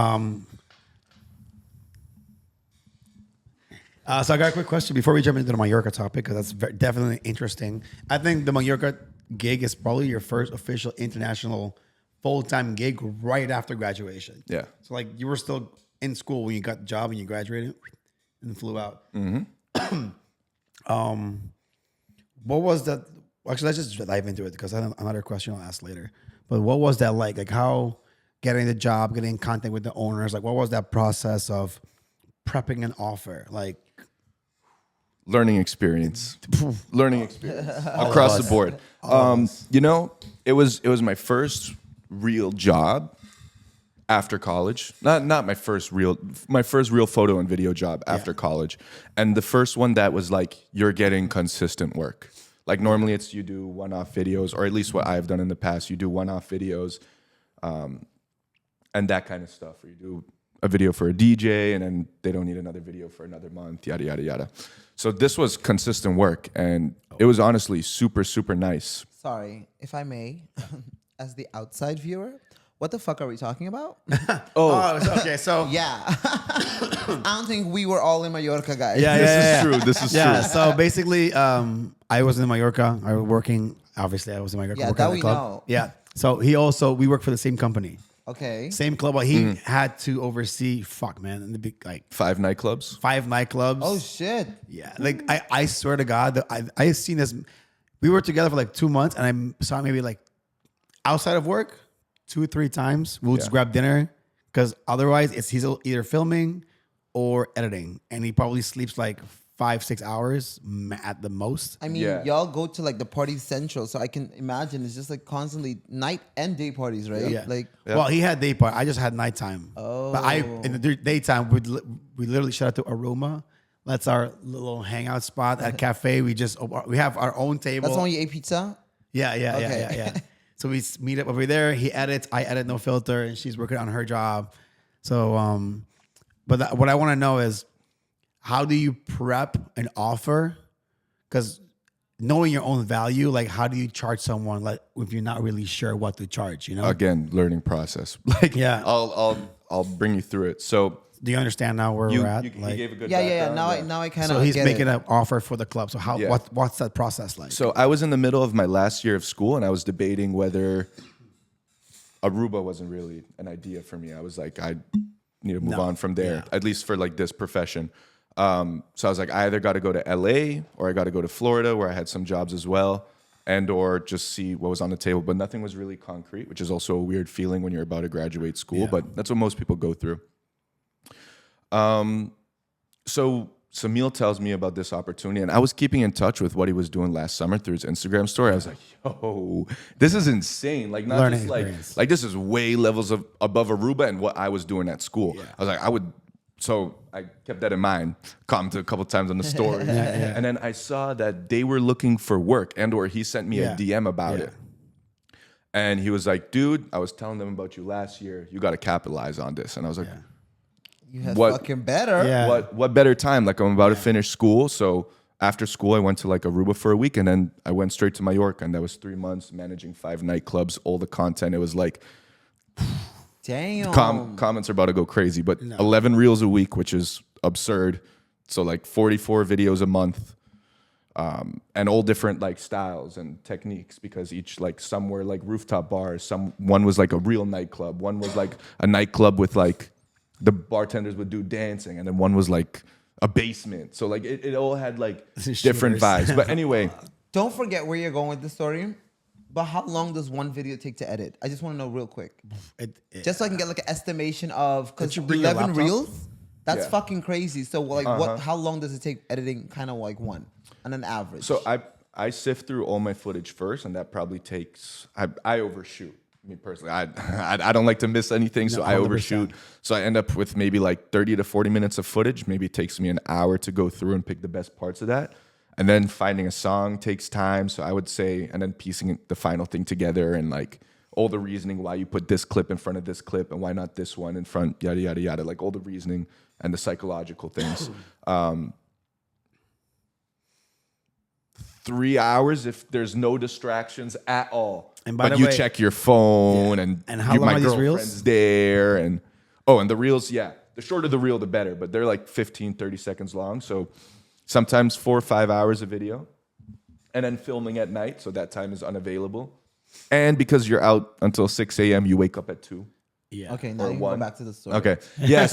I got a quick question before we jump into the Mallorca topic because that's definitely interesting. I think the Mallorca gig is probably your first official international full-time gig right after graduation. Yeah. So like you were still in school when you got the job and you graduated and flew out. Mm-hmm. What was that? Actually, let's just dive into it because I have another question I'll ask later. But what was that like? Like how getting the job, getting in contact with the owners, like what was that process of prepping an offer? Like Learning experience across the board. You know, it was my first real job after college. Not my first real photo and video job after college, and the first one that was like you're getting consistent work. Like normally it's you do one-off videos, or at least what I've done in the past, you do one-off videos, and that kind of stuff. Or you do a video for a DJ, and then they don't need another video for another month, yada yada yada. So this was consistent work, and it was honestly super, super nice. Sorry, if I may, as the outside viewer, what the fuck are we talking about? okay. So Yeah. I don't think we were all in Mallorca, guys. Yeah. True. This is yeah. true. So basically, I was in Mallorca. I was working. Obviously, I was in Mallorca. Yeah, working that at the we club. know. Yeah. So we worked for the same company, Okay. same club. But he had to oversee. Fuck, man, in the big like 5 nightclubs. 5 nightclubs. Oh shit. Yeah, like I swear to God, that I seen this. we were together for like 2 months, and I saw him maybe like outside of work 2 or 3 times. We'll just grab dinner because otherwise he's either filming or editing, and he probably sleeps like 5-6 hours at the most. I mean, y'all go to like the party central, so I can imagine it's just like constantly night and day parties, right? Yeah. Like, Well, he had day part. I just had nighttime. Oh. But in the daytime, we literally shout out to Aruba. That's our little hangout spot at cafe. We have our own table. that's when you ate pizza. Yeah. So we meet up over there. He edits. I edit no filter, and she's working on her job. So, what I want to know is, how do you prep an offer? Because knowing your own value, like how do you charge someone like if you're not really sure what to charge? You know, Again, learning process. Like, Yeah. I'll bring you through it. So do you understand now where we're at? he gave a good Yeah. background. Now I kind of So he's get making it. an offer for the club. So what's that process like? So I was in the middle of my last year of school, and I was debating whether Aruba wasn't really an idea for me. I was like, I need to move on from there, at least for like this profession. So I was like, I either got to go to LA or I got to go to Florida, where I had some jobs as well, and or just see what was on the table. But nothing was really concrete, which is also a weird feeling when you're about to graduate school. But that's what most people go through. So Samil tells me about this opportunity, and I was keeping in touch with what he was doing last summer through his Instagram story. I was like, yo, this is insane. Like, not Learning just experience. like this is way levels above Aruba and what I was doing at school. I was like, so I kept that in mind, commented a couple times on the story. And then I saw that they were looking for work, and or he sent me a DM about it. And he was like, dude, I was telling them about you last year. You got to capitalize on this. And I was like, You had What- fucking better. Yeah. what better time? Like, I'm about to finish school. So after school, I went to like Aruba for a week, and then I went straight to Mallorca, and that was 3 months managing 5 nightclubs, all the content. It was like, Damn. comments are about to go crazy, but 11 reels a week, which is absurd. So like 44 videos a month, and all different like styles and techniques, because each, like, some were like rooftop bars, one was like a real nightclub, one was like a nightclub with like the bartenders would do dancing, and then one was like a basement. So like it all had like different vibes. But anyway, Don't forget where you're going with the story. But how long does one video take to edit? I just want to know real quick. Just so I can get like an estimation of, because you bring your 11 laptop? reels, that's Yeah. fucking crazy. So like how long does it take editing kind of like one on an average? so I sift through all my footage first, and that probably takes, I overshoot. Me personally, I don't like to miss anything, so I 100%. overshoot. So I end up with maybe like 30 to 40 minutes of footage. Maybe it takes me an hour to go through and pick the best parts of that. And then finding a song takes time. So I would say, and then piecing the final thing together, and like all the reasoning why you put this clip in front of this clip and why not this one in front, yada, yada, yada. Like all the reasoning and the psychological things. 3 hours if there's no distractions at all. And by but the you way- check your phone, and how you, long my are these girlfriend's reels? there, and and the reels, the shorter the reel the better, but they're like 15, 30 seconds long. So sometimes 4 or 5 hours of video, and then filming at night, so that time is unavailable. And because you're out until 6 a.m., you wake up at 2. Yeah. okay, now or you can one. go back to the story. Okay. Yeah.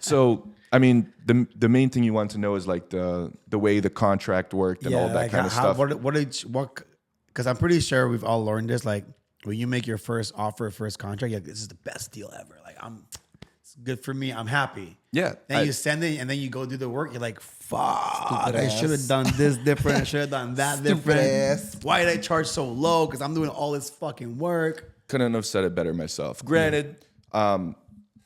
So I mean, the main thing you want to know is like the way the contract worked and all that like kind of stuff. What? Because I'm pretty sure we've all learned this. Like when you make your first offer, first contract, you're like, this is the best deal ever. Like it's good for me. I'm happy. Yeah. Then you send it, and then you go do the work. You're like, fuck, Stupid I ass. should have done this different. I should have done that Stupid different. ass. Why did I charge so low? Because I'm doing all this fucking work. Couldn't have said it better myself. Granted, I'm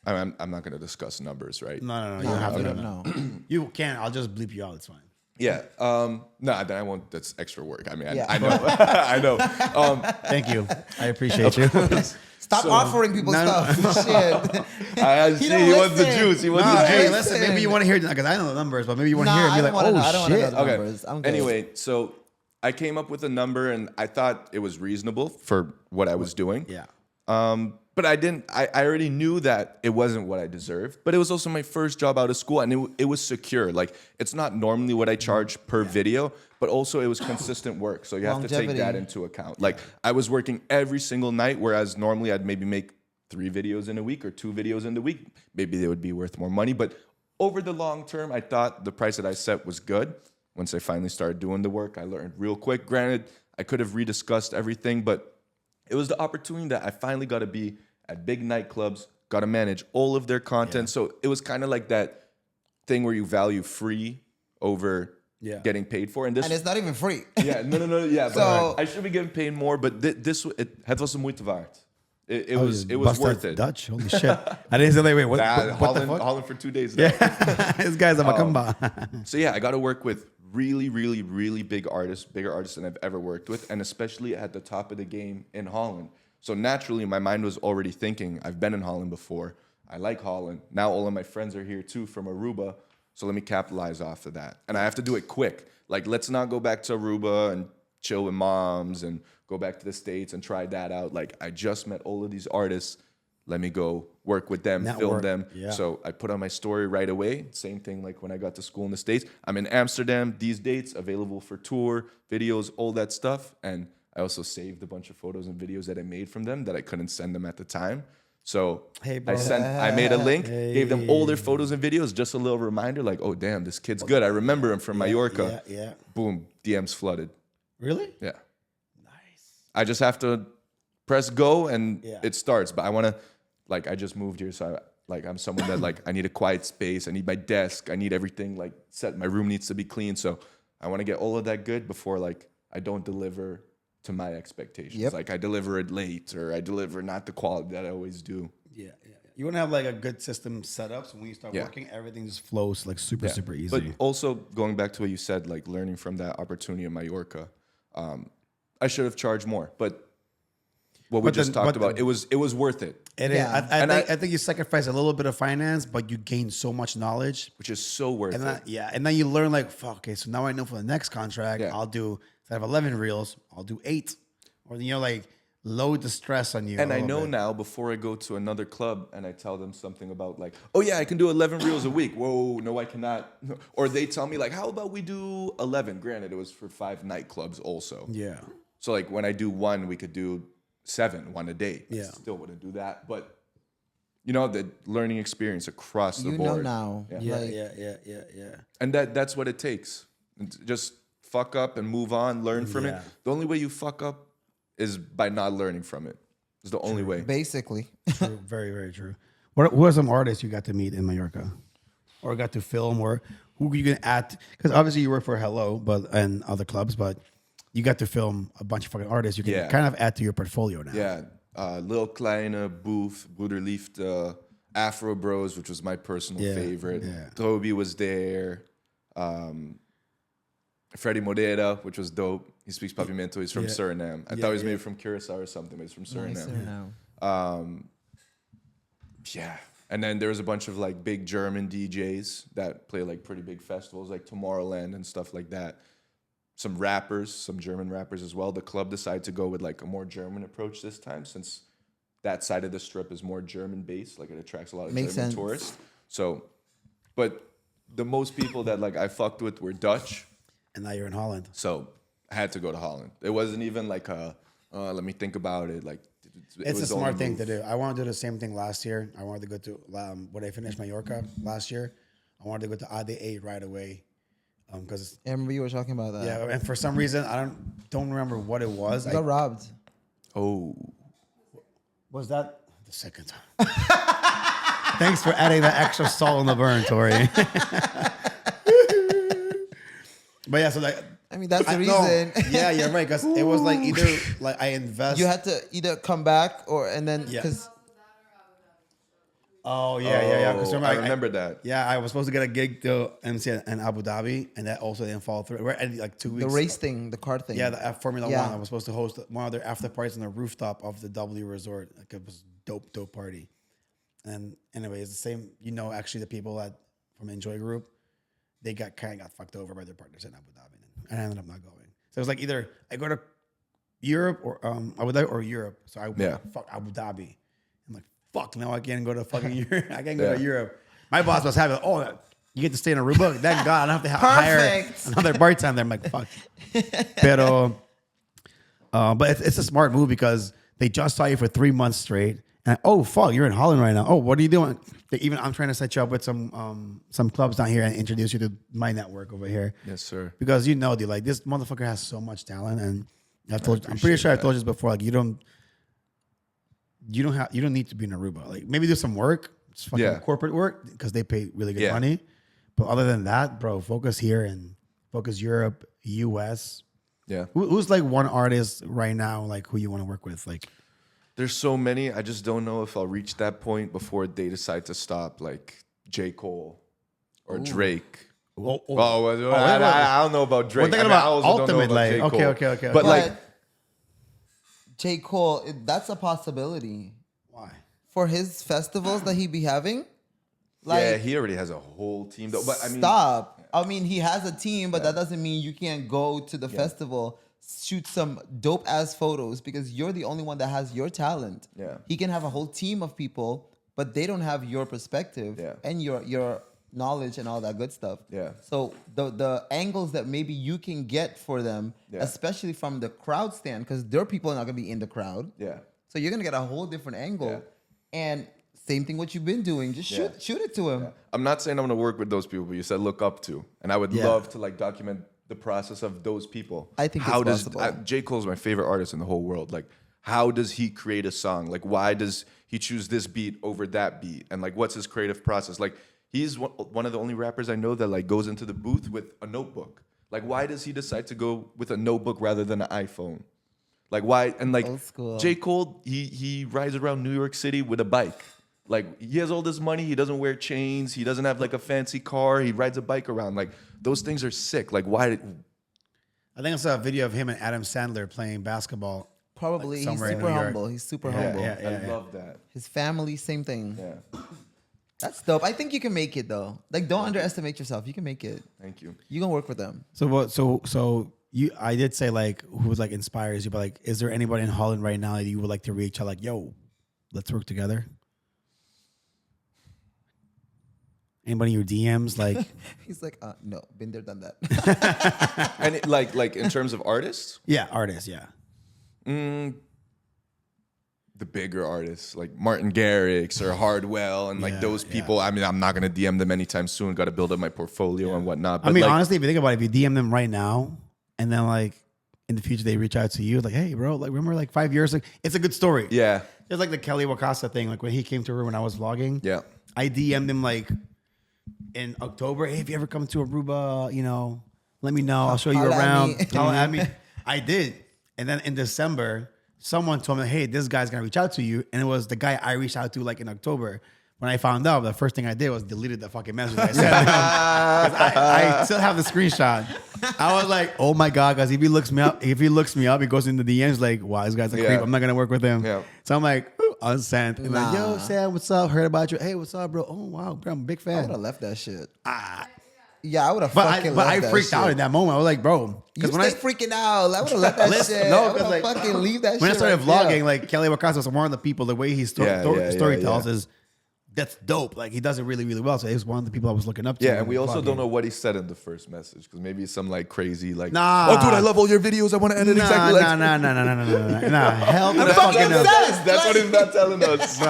not going to discuss numbers, right? No. You don't have to. No. You can. I'll just bleep you out. It's fine. Yeah. No, then I won't. That's extra work. I mean, Yeah. I know. I know. Thank you. I appreciate you. Stop offering people stuff. Shit. He don't wants the listen. juice. He wants No, the hey, juice. listen. Maybe you want to hear because I know the numbers, but maybe you want to Nah, hear it and be I like, don't wanna oh know. I don't wanna know shit. the Okay. numbers. I'm good. Anyway, so I came up with a number, and I thought it was reasonable for what I was doing. Yeah. But I didn't. I already knew that it wasn't what I deserved. But it was also my first job out of school, and it was secure. Like, it's not normally what I charge per video, but also it was consistent work. So you have to take Longevity. that into account. Like, I was working every single night, whereas normally I'd maybe make 3 videos in a week or 2 videos in the week. Maybe they would be worth more money. But over the long term, I thought the price that I set was good. Once I finally started doing the work, I learned real quick. Granted, I could have rediscussed everything, but it was the opportunity that I finally got to be at big nightclubs, got to manage all of their content. So it was kind of like that thing where you value free over getting paid for. And it's not even free. Yeah, no. Yeah, So- but I should be getting paid more, but het was een moeite waard. It was worth it. Dutch, holy shit! I didn't say like, wait, what the fuck? Holland for 2 days now. This guy's a macamba. So yeah, I got to work with really, really, really big artists, bigger artists than I've ever worked with, and especially at the top of the game in Holland. So naturally, my mind was already thinking, I've been in Holland before. I like Holland. Now all of my friends are here too from Aruba. So let me capitalize off of that. And I have to do it quick. Like, let's not go back to Aruba and chill with moms and go back to the States and try that out. Like, I just met all of these artists. Let me go work with them, film them. Yeah. So I put on my story right away. Same thing like when I got to school in the States. I'm in Amsterdam, these dates, available for tour, videos, all that stuff. And I also saved a bunch of photos and videos that I made from them that I couldn't send them at the time. So Hey, bro. I made a link, gave them all their photos and videos, just a little reminder, like, oh, damn, this kid's good. I remember him from Mallorca. Yeah. Boom, DMs flooded. Really? Yeah. Nice. I just have to press go and Yeah. it starts. But I want to, like, I just moved here. So I'm someone that, like, I need a quiet space. I need my desk. I need everything, like, set. My room needs to be clean. So I want to get all of that good before, like, I don't deliver to my expectations. Yep. Like, I deliver it late or I deliver not the quality that I always do. Yeah. You want to have like a good system set up, so when you start working, everything just flows like super easy. But also going back to what you said, like learning from that opportunity in Mallorca, I should have charged more. But what we just talked about, it was worth it, It is. I think you sacrifice a little bit of finance, but you gain so much knowledge. which is so worth And it. and then you learn like, fuck, okay, so now I know for the next contract, Yeah. I'll do, instead of 11 reels, I'll do 8. Or, like, load the stress on you. And I know now before I go to another club and I tell them something about like, oh yeah, I can do 11 reels a week. Whoa, no, I cannot. Or they tell me like, how about we do 11? Granted, it was for 5 nightclubs also. Yeah. So like when I do 1, we could do 7, 1 a day. I Yeah. still wouldn't do that. But you know, the learning experience across the You board. know now. Yeah, Like, yeah. And that's what it takes. Just fuck up and move on, learn from it. Yeah. The only way you fuck up is by not learning from it. It's the only way. Basically. True. Very, very true. Who are some artists you got to meet in Mallorca? Or got to film? Or who you can add? Because obviously you work for Hello and other clubs, but you got to film a bunch of fucking artists. You can kind of add to your portfolio now. Yeah. Lil Kleine, Booth, Broederliefde, Afro Bros, which was my personal favorite. Yeah. Toby was there. Freddie Moreira, which was dope. He speaks Pavimento. He's from Suriname. I thought he was maybe from Curacao or something, but he's from Suriname. Yeah. And then there was a bunch of like big German DJs that play like pretty big festivals like Tomorrowland and stuff like that. Some rappers, some German rappers as well. The club decided to go with like a more German approach this time since that side of the strip is more German based. Like it attracts a lot of Makes German sense. tourists. So, but the most people that like I fucked with were Dutch. And now you're in Holland. So I had to go to Holland. It wasn't even like let me think about it. Like it It's was a the smart only thing move. to do. I wanted to do the same thing last year. I wanted to go to, when I finished Mallorca last year, I wanted to go to AD8 right away. Because, I remember you were talking about that. yeah, and for some reason, I don't remember what it was. You got robbed. Oh, Was that the second time? Thanks for adding that extra salt on the burn, Tori. But yeah, so like, I mean, that's the no, reason. yeah, you're right. Because it was like either like I invest. You had to either come back or, and then, Yeah. because Oh yeah. Because I remember that. Yeah, I was supposed to get a gig to MC in Abu Dhabi, and that also didn't fall through. We're at like 2 weeks. the race thing, the car thing. Yeah, the Formula Yeah. One. I was supposed to host one of their after parties on the rooftop of the W Resort. Like it was dope party. And anyway, it's the same. You know, actually, the people that from Enjoy Group, they got fucked over by their partners in Abu Dhabi, and I ended up not going. So it was like either I go to Europe or Abu Dhabi or Europe. So I fuck Abu Dhabi. I'm like, fuck, now I can't go to fucking Europe. I can't go to Europe. My boss was having, you get to stay in Aruba? Thank God, I don't have to hire Perfect. another bartender. I'm like, fuck. But it's a smart move because they just saw you for 3 months straight. And fuck, you're in Holland right now. Oh, what are you doing? I'm trying to set you up with some clubs down here and introduce you to my network over here. Yes, sir. Because dude, like this motherfucker has so much talent, and I'm pretty sure I told you this before. Like you don't need to be in Aruba. Like maybe do some work, just fucking corporate work because they pay really good money. But other than that, bro, focus here and focus Europe, US. Yeah. Who's like one artist right now, like who you want to work with? Like, There's so many. I just don't know if I'll reach that point before they decide to stop, like J. Cole or Drake. I don't know about Drake. We're thinking about Ultimate, like, J. Cole. okay. But like, J. Cole, that's a possibility. why? For his festivals that he be having? Like, yeah, he already has a whole team though. But I mean, stop. I mean, he has a team, but that doesn't mean you can't go to the festival, shoot some dope ass photos because you're the only one that has your talent. Yeah. He can have a whole team of people, but they don't have your perspective and your knowledge and all that good stuff. Yeah. So the angles that maybe you can get for them, especially from the crowd stand, because their people are not gonna be in the crowd. Yeah. So you're gonna get a whole different angle. Yeah. And same thing what you've been doing. Just shoot it to him. Yeah. I'm not saying I'm gonna work with those people, but you said look up to, and I would love to like document the process of those people. I think how it's does possible. J. Cole's my favorite artist in the whole world. Like, how does he create a song? Like, why does he choose this beat over that beat? And like, what's his creative process? Like, he's one of the only rappers I know that like goes into the booth with a notebook. Like, why does he decide to go with a notebook rather than an iPhone? Like, why? And like, Old school. J. Cole, he rides around New York City with a bike. Like, he has all this money. He doesn't wear chains. He doesn't have like a fancy car. He rides a bike around. Like, those things are sick. Like, why? I think I saw a video of him and Adam Sandler playing basketball. Probably. Like He's somewhere in super New York. humble. He's super Yeah, humble. yeah. I love that. His family, same thing. Yeah. That's dope. I think you can make it though. Like, don't underestimate yourself. You can make it. Thank you. You gonna work with them. So what? So you, I did say like who like inspires you, but like, is there anybody in Holland right now that you would like to reach out? Like, yo, let's work together. Anybody in your DMs? Like, He's like, no, been there, done that. And it, like in terms of artists, yeah, artists, yeah. the bigger artists like Martin Garrix or Hardwell and like Yeah, those people. I mean, I'm not gonna DM them anytime soon. Got to build up my portfolio and whatnot. But I mean, like, honestly, if you think about it, if you DM them right now, and then like in the future they reach out to you, like, hey, bro, like remember like 5 years? Like, it's a good story. yeah, It's like the Kelly Wakasa thing. Like when he came to Aruba when I was vlogging. yeah, I DM'd him like in October. Hey, if you ever come to Aruba, you know, let me know. I'll show you Holla at around. me. Holla at me. I did. And then in December, someone told me, hey, this guy's gonna reach out to you. And it was the guy I reached out to like in October. When I found out, the first thing I did was deleted the fucking message I sent him. 'Cause I still have the screenshot. I was like, oh my God, guys, if he looks me up, he goes into the DMs like, wow, this guy's a creep. I'm not gonna work with him. Yeah. So I'm like, ooh, unsent. And like, yo, Nah. Sam, what's up? Heard about you. Hey, what's up, bro? Oh wow, bro, I'm a big I fan. would have left that shit. Yeah, I would have But fucking I left that freaked shit. out in that moment. I was like, bro, You when stay freaking out. I would have left that Listen, shit. no, I would 'cause, have like, fucking leave that shit. when I started right vlogging, there. like Kelly Wakasa was one of the people. The way he story tells is that's dope. Like he does it really, really well. So he was one of the people I was looking up to. yeah. And we also vlogging. don't know what he said in the first message because maybe it's some like crazy like, Nah. oh dude, I love all your videos. I want to end it exactly like. Nah. Hell, the That's what fucking he no. says. That's what he's not telling us. Bro,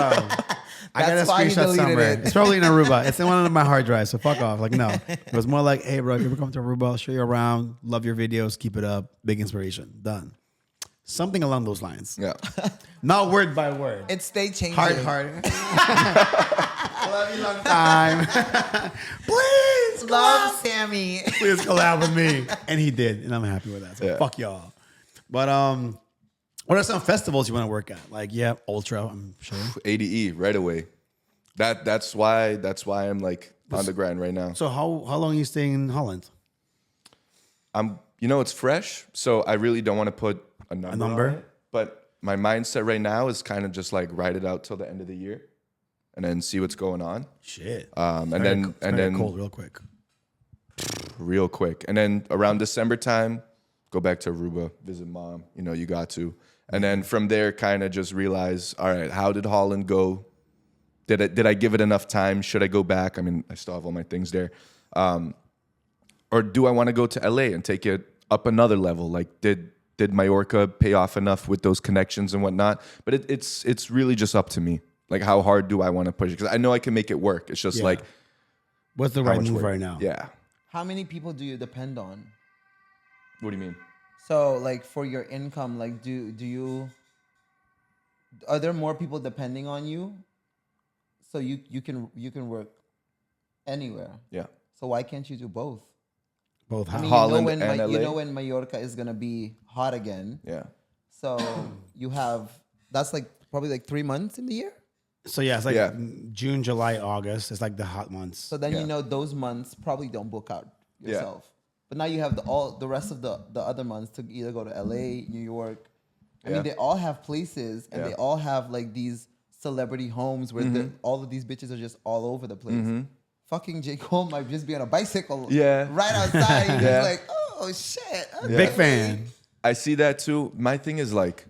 I got a That's why he screenshot deleted somewhere. it. It's probably in Aruba. It's in one of my hard drives. So fuck off. Like no, it was more like, hey, bro, if you ever come to Aruba, I'll show you around. Love your videos. Keep it up. Big inspiration. Done. Something along those lines. Yeah. Not word by word. It stay changing. Hard. Love you long time. Please, Love Sammy. please collab with me. And he did, and I'm happy with that. So Yeah. fuck y'all. But what are some festivals you want to work at? Like, yeah, Ultra, I'm sure. ADE right away. That's why I'm like on the grind right now. So how long are you staying in Holland? It's fresh, so I really don't want to put a number. number? On it, but my mindset right now is kind of just like ride it out till the end of the year, and then see what's going on. Shit. And then cold real quick. real quick, and then around December time, go back to Aruba, visit mom. You got to, and then from there, kind of just realize, all right, how did Holland go? Did I give it enough time? Should I go back? I mean, I still have all my things there. Or do I want to go to LA and take it up another level? Like, did Mallorca pay off enough with those connections and whatnot? But it's really just up to me. Like, how hard do I want to push it? Because I know I can make it work. It's just like, What's the how right much move work? right now? Yeah. How many people do you depend on? What do you mean? So like for your income, like do you are there more people depending on you? So you can work anywhere. Yeah. So why can't you do both? Both I how? mean, Holland and you LA? know when Mallorca is gonna be hot again. Yeah. So you have that's like probably like 3 months in the year. So yeah, it's like Yeah. June, July, August. It's like the hot months. So then Yeah. you know those months probably don't book out Yeah. yourself. But now you have the rest of the other months to either go to LA, New York. I mean, Yeah. they all have places and Yeah. they all have like these celebrity homes where all of these bitches are just all over the place. Fucking J. Cole might just be on a bicycle Yeah. right outside. And Yeah. he's like, oh shit. Okay. Big fan. I see that too. My thing is like,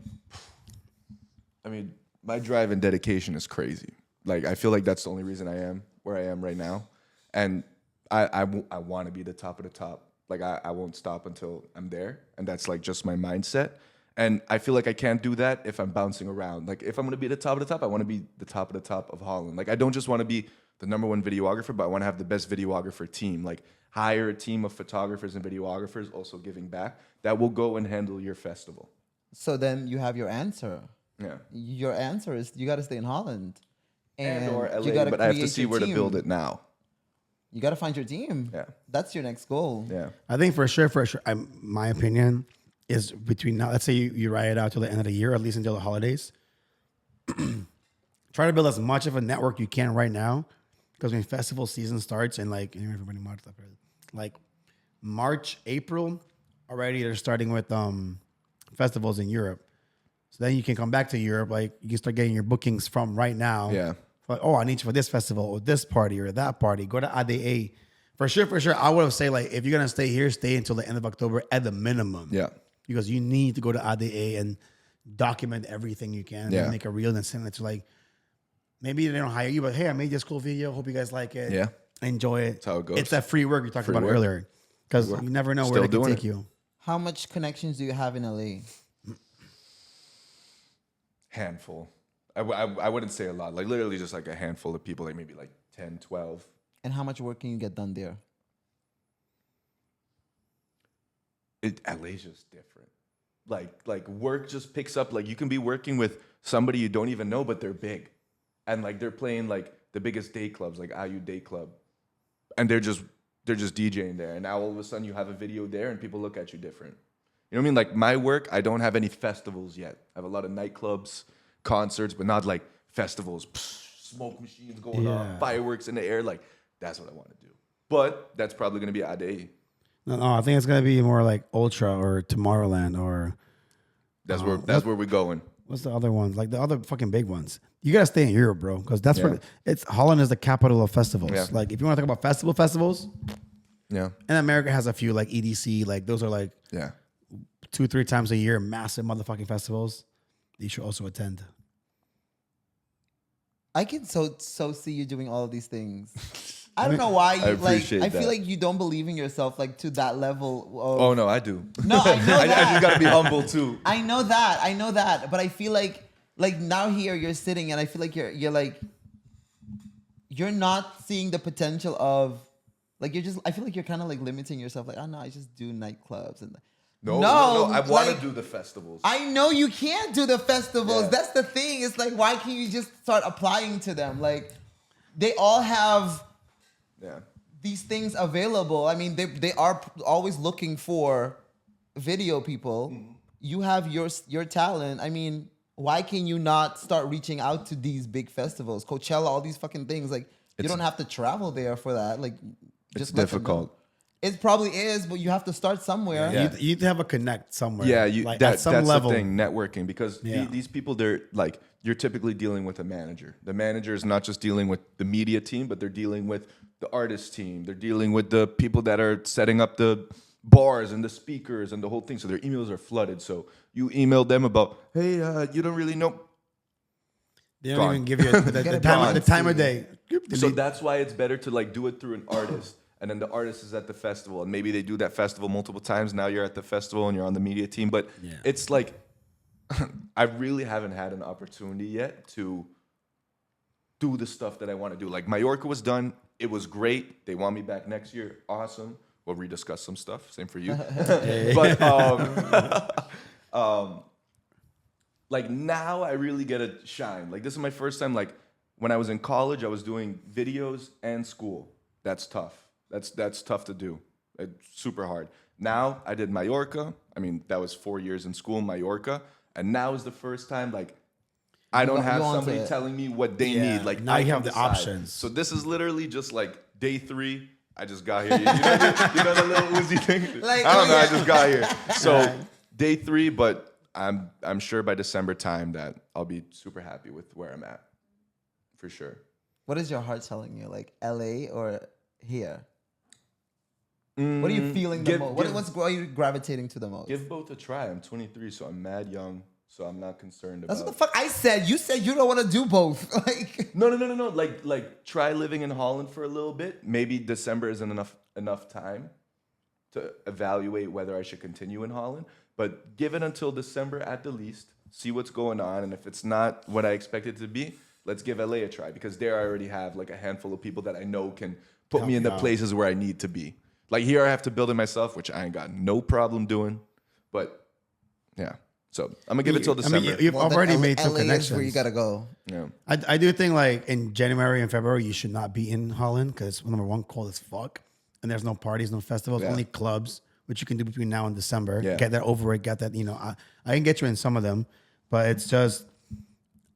I mean, my drive and dedication is crazy. Like, I feel like that's the only reason I am where I am right now. And I want to be the top of the top. Like, I won't stop until I'm there. And that's like just my mindset. And I feel like I can't do that if I'm bouncing around. Like, if I'm going to be the top of the top, I want to be the top of the top of Holland. Like, I don't just want to be the #1 videographer, but I want to have the best videographer team. Like, hire a team of photographers and videographers also giving back that will go and handle your festival. So then you have your answer. Yeah. Your answer is you got to stay in Holland. And or you LA, gotta but I have to create see your where to team. build it now. You got to find your team. Yeah. That's your next goal. Yeah. I think for sure, my opinion is between now. Let's say you ride it out till the end of the year, at least until the holidays. Try to build as much of a network you can right now, because when festival season starts in like March, April, already they're starting with festivals in Europe. So then you can come back to Europe, like you can start getting your bookings from right now. Yeah. Like, oh, I need you for this festival or this party or that party. Go to ADA. For sure. I would have say like if you're gonna stay here, stay until the end of October at the minimum. Yeah. Because you need to go to ADA and document everything you can. Yeah. And make a reel and send it to like maybe they don't hire you, but hey, I made this cool video. Hope you guys like it. Yeah. Enjoy it. That's how it goes. It's that free work you talked Free about work. earlier. Because you never know where Still they can doing take it. you. How much connections do you have in LA? Handful. I wouldn't say a lot. Like literally just like a handful of people, like maybe like 10, 12. And how much work can you get done there? LA's just different. Like work just picks up. Like you can be working with somebody you don't even know, but they're big. And like they're playing like the biggest day clubs, like IU Day Club. And they're just DJing there. And now all of a sudden you have a video there and people look at you different. You know what I mean? Like my work, I don't have any festivals yet. I have a lot of nightclubs, concerts, but not like festivals. Smoke machines going on, fireworks in the air. Like that's what I want to do. But that's probably going to be ADE. No, I think it's gonna be more like Ultra or Tomorrowland or That's where we're going. what's the other ones? Like the other fucking big ones. You gotta stay in Europe, bro, because that's where it's Holland is the capital of festivals. Yeah. Like if you want to talk about festivals, Yeah. and America has a few like EDC, like those are like Yeah. 2-3 times a year, massive motherfucking festivals. You should also attend. I can so see you doing all of these things. I don't know why you I like. appreciate I feel that. like you don't believe in yourself like to that level. Of, Oh no, I do. No, I know I that. just gotta be humble too. I know that. But I feel like now here you're sitting and I feel like you're like you're not seeing the potential of like you're just. I feel like you're kind of like limiting yourself. Like, oh no, I just do nightclubs and. No, I want like, to do the festivals. I know you can't do the festivals. Yeah. That's the thing. It's like, why can't you just start applying to them? Like, they all have Yeah. these things available. I mean, they are always looking for video people. Mm-hmm. You have your talent. I mean, why can you not start reaching out to these big festivals, Coachella, all these fucking things? Like, you don't have to travel there for that. Like, It's let them difficult. know. It probably is, but you have to start somewhere. Yeah. You need to have a connect somewhere. Yeah, like that's at some level. the thing, networking, because Yeah. these people, they're like, you're typically dealing with a manager. The manager is not just dealing with the media team, but they're dealing with the artist team. They're dealing with the people that are setting up the bars and the speakers and the whole thing. So their emails are flooded. So you email them about, hey, you don't really know. They don't Gone. even give you the time of day. So that's why it's better to like do it through an artist. And then the artist is at the festival, and maybe they do that festival multiple times. Now you're at the festival and you're on the media team. But it's like, I really haven't had an opportunity yet to do the stuff that I want to do. Like Mallorca was done. It was great. They want me back next year. Awesome. we'll rediscuss some stuff. Same for you. But like now I really get a shine. Like this is my first time. Like when I was in college, I was doing videos and school. That's tough. That's tough to do. It's super hard. Now I did Mallorca. I mean, that was 4 years in school in Mallorca. And now is the first time like I don't have somebody telling me what they need. Like now you have the options. So this is literally just like day 3. I just got here. You know the little Uzi thing? Like, I don't know. I just got here. So day 3, but I'm sure by December time that I'll be super happy with where I'm at. For sure. What is your heart telling you? Like LA or here? What are you feeling the most? What are you gravitating to the most? Give both a try. I'm 23, so I'm mad young. So I'm not concerned about. That's what the fuck I said. You said you don't want to do both. Like No. Like try living in Holland for a little bit. Maybe December isn't enough time to evaluate whether I should continue in Holland. But give it until December at the least. See what's going on, and if it's not what I expect it to be, let's give LA a try because there I already have like a handful of people that I know can put me in the places where I need to be. Like here I have to build it myself, which I ain't got no problem doing. But yeah. So I'm gonna give it till December. I mean, you've already made some LA connections. is where you gotta go. Yeah. I do think like in January and February you should not be in Holland because number one, cold as fuck, and there's no parties, no festivals, only clubs, which you can do between now and December. Yeah. Get that over it. Get that. I can get you in some of them, but it's just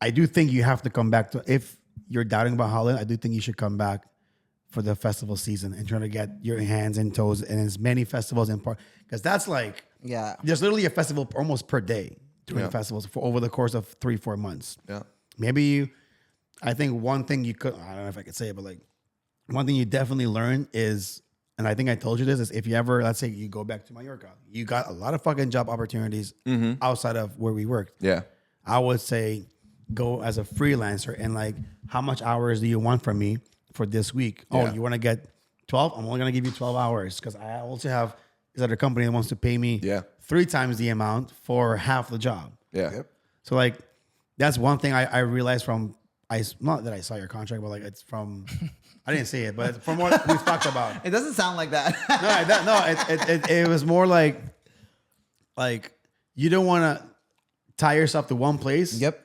I do think you have to come back to if you're doubting about Holland. I do think you should come back for the festival season and try to get your hands and toes in as many festivals and part because that's like. Yeah. There's literally a festival almost per day during the festivals for over the course of 3-4 months. Yeah. Maybe I think one thing you could, I don't know if I could say it, but like one thing you definitely learn is, and I think I told you this, is if you ever, let's say you go back to Mallorca, you got a lot of fucking job opportunities outside of where we worked. Yeah. I would say go as a freelancer and like, how much hours do you want from me for this week? Yeah. Oh, you want to get 12? I'm only going to give you 12 hours because I also have this other company that wants to pay me 3 times the amount for half the job. Yeah. Yep. So like, that's one thing I realized from, not that I saw your contract, but like it's from, I didn't see it, but from what we've talked about. It doesn't sound like that. It was more like you don't want to tie yourself to one place. Yep.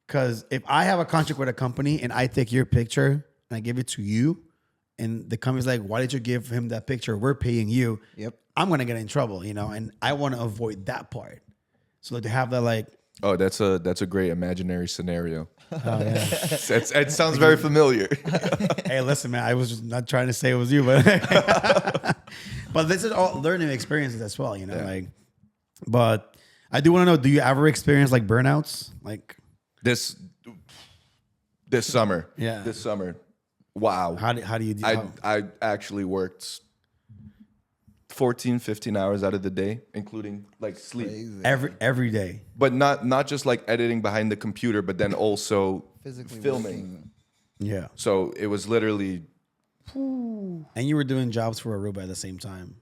Because if I have a contract with a company and I take your picture and I give it to you, and the company's like, why did you give him that picture? We're paying you. Yep. I'm going to get in trouble, and I want to avoid that part. So to have that like, Oh, that's a great imaginary scenario. Oh, yeah. It sounds very familiar. Hey, listen, man, I was just not trying to say it was you, but but this is all learning experiences as well, like. But I do want to know: do you ever experience like burnouts, like this summer? Yeah, this summer. Wow. How do you do? I actually worked 14, 15 hours out of the day, including like sleep. Crazy. Every day. But not just like editing behind the computer, but then also Physically filming. working. Yeah. So it was literally And you were doing jobs for Aruba at the same time.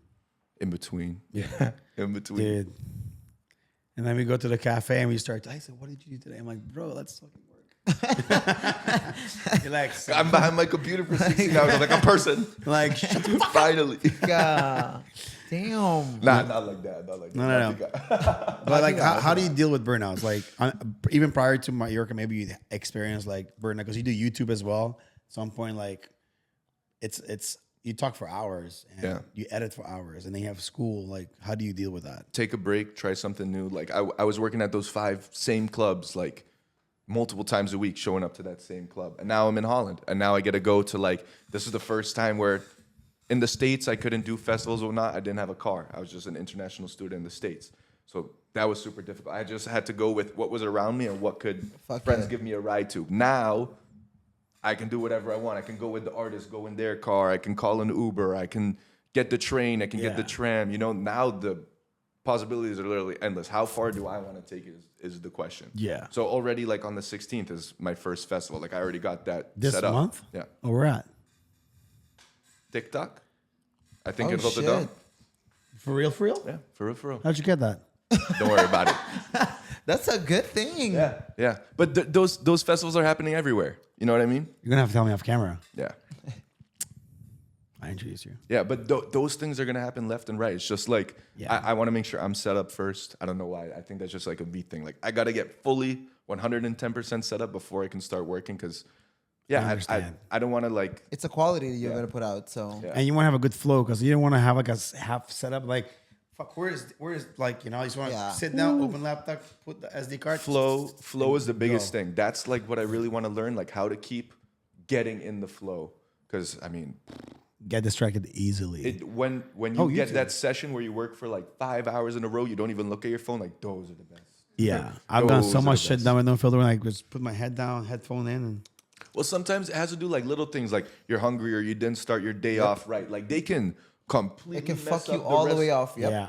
in between. Yeah. In between. Dude. And then we go to the cafe and we start. I said, "What did you do today?" I'm like, "Bro, let's fucking work." You're like, I'm behind my computer for 16 hours. I'm like a person. like, Finally. God. Damn. Not like that. Not like that. No. But like, how do you deal with burnouts? Like, even prior to Mallorca, maybe you experienced like burnout because you do YouTube as well. At some point, like, it's you talk for hours and you edit for hours, and then you have school. Like, how do you deal with that? Take a break, try something new. Like I was working at those 5 same clubs, like multiple times a week, showing up to that same club. And now I'm in Holland, and now I get to go to like, this is the first time where in the States I couldn't do festivals or not. I didn't have a car. I was just an international student in the States. So that was super difficult. I just had to go with what was around me and what could friends give me a ride to. Now I can do whatever I want. I can go with the artist, go in their car. I can call an Uber. I can get the train. I can get the tram. Now the possibilities are literally endless. How far do I want to take it is the question. Yeah. So already like on the 16th is my first festival. Like I already got that This set up. month? Yeah. Oh, we're at. TikTok. I think in shit. Rotterdam. For real? Yeah, for real. How'd you get that? Don't worry about it. That's a good thing. Yeah. But those festivals are happening everywhere. You know what I mean? You're gonna have to tell me off camera. Yeah. I introduce you. Yeah, but those things are gonna happen left and right. It's just like I want to make sure I'm set up first. I don't know why. I think that's just like a V thing. Like I gotta get fully 110% set up before I can start working. Because I don't want to like. It's a quality that you're gonna put out. So And you want to have a good flow because you don't want to have like a half setup. Like, fuck, where's like, you know, you just want to sit down, open laptop, put the SD card. Flow is the biggest thing. That's like what I really want to learn, like how to keep getting in the flow. Because I mean, get distracted easily. When you get that session where you work for like 5 hours in a row, you don't even look at your phone. Like those are the best. Yeah, I've done so much shit done with no filter. When I just put my head down, headphone in, and well, sometimes it has to do like little things, like you're hungry or you didn't start your day off right. Like they can completely it can mess fuck you up all the rest. way off. Yep. yeah,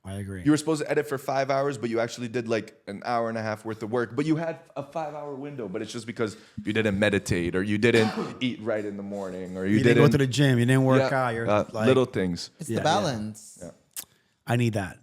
I agree. You were supposed to edit for 5 hours, but you actually did like an hour and a half worth of work. But you had a 5 hour window, but it's just because you didn't meditate or you didn't eat right in the morning or you didn't go to the gym. You didn't work out. You're like, little things. It's the balance. Yeah. I need that.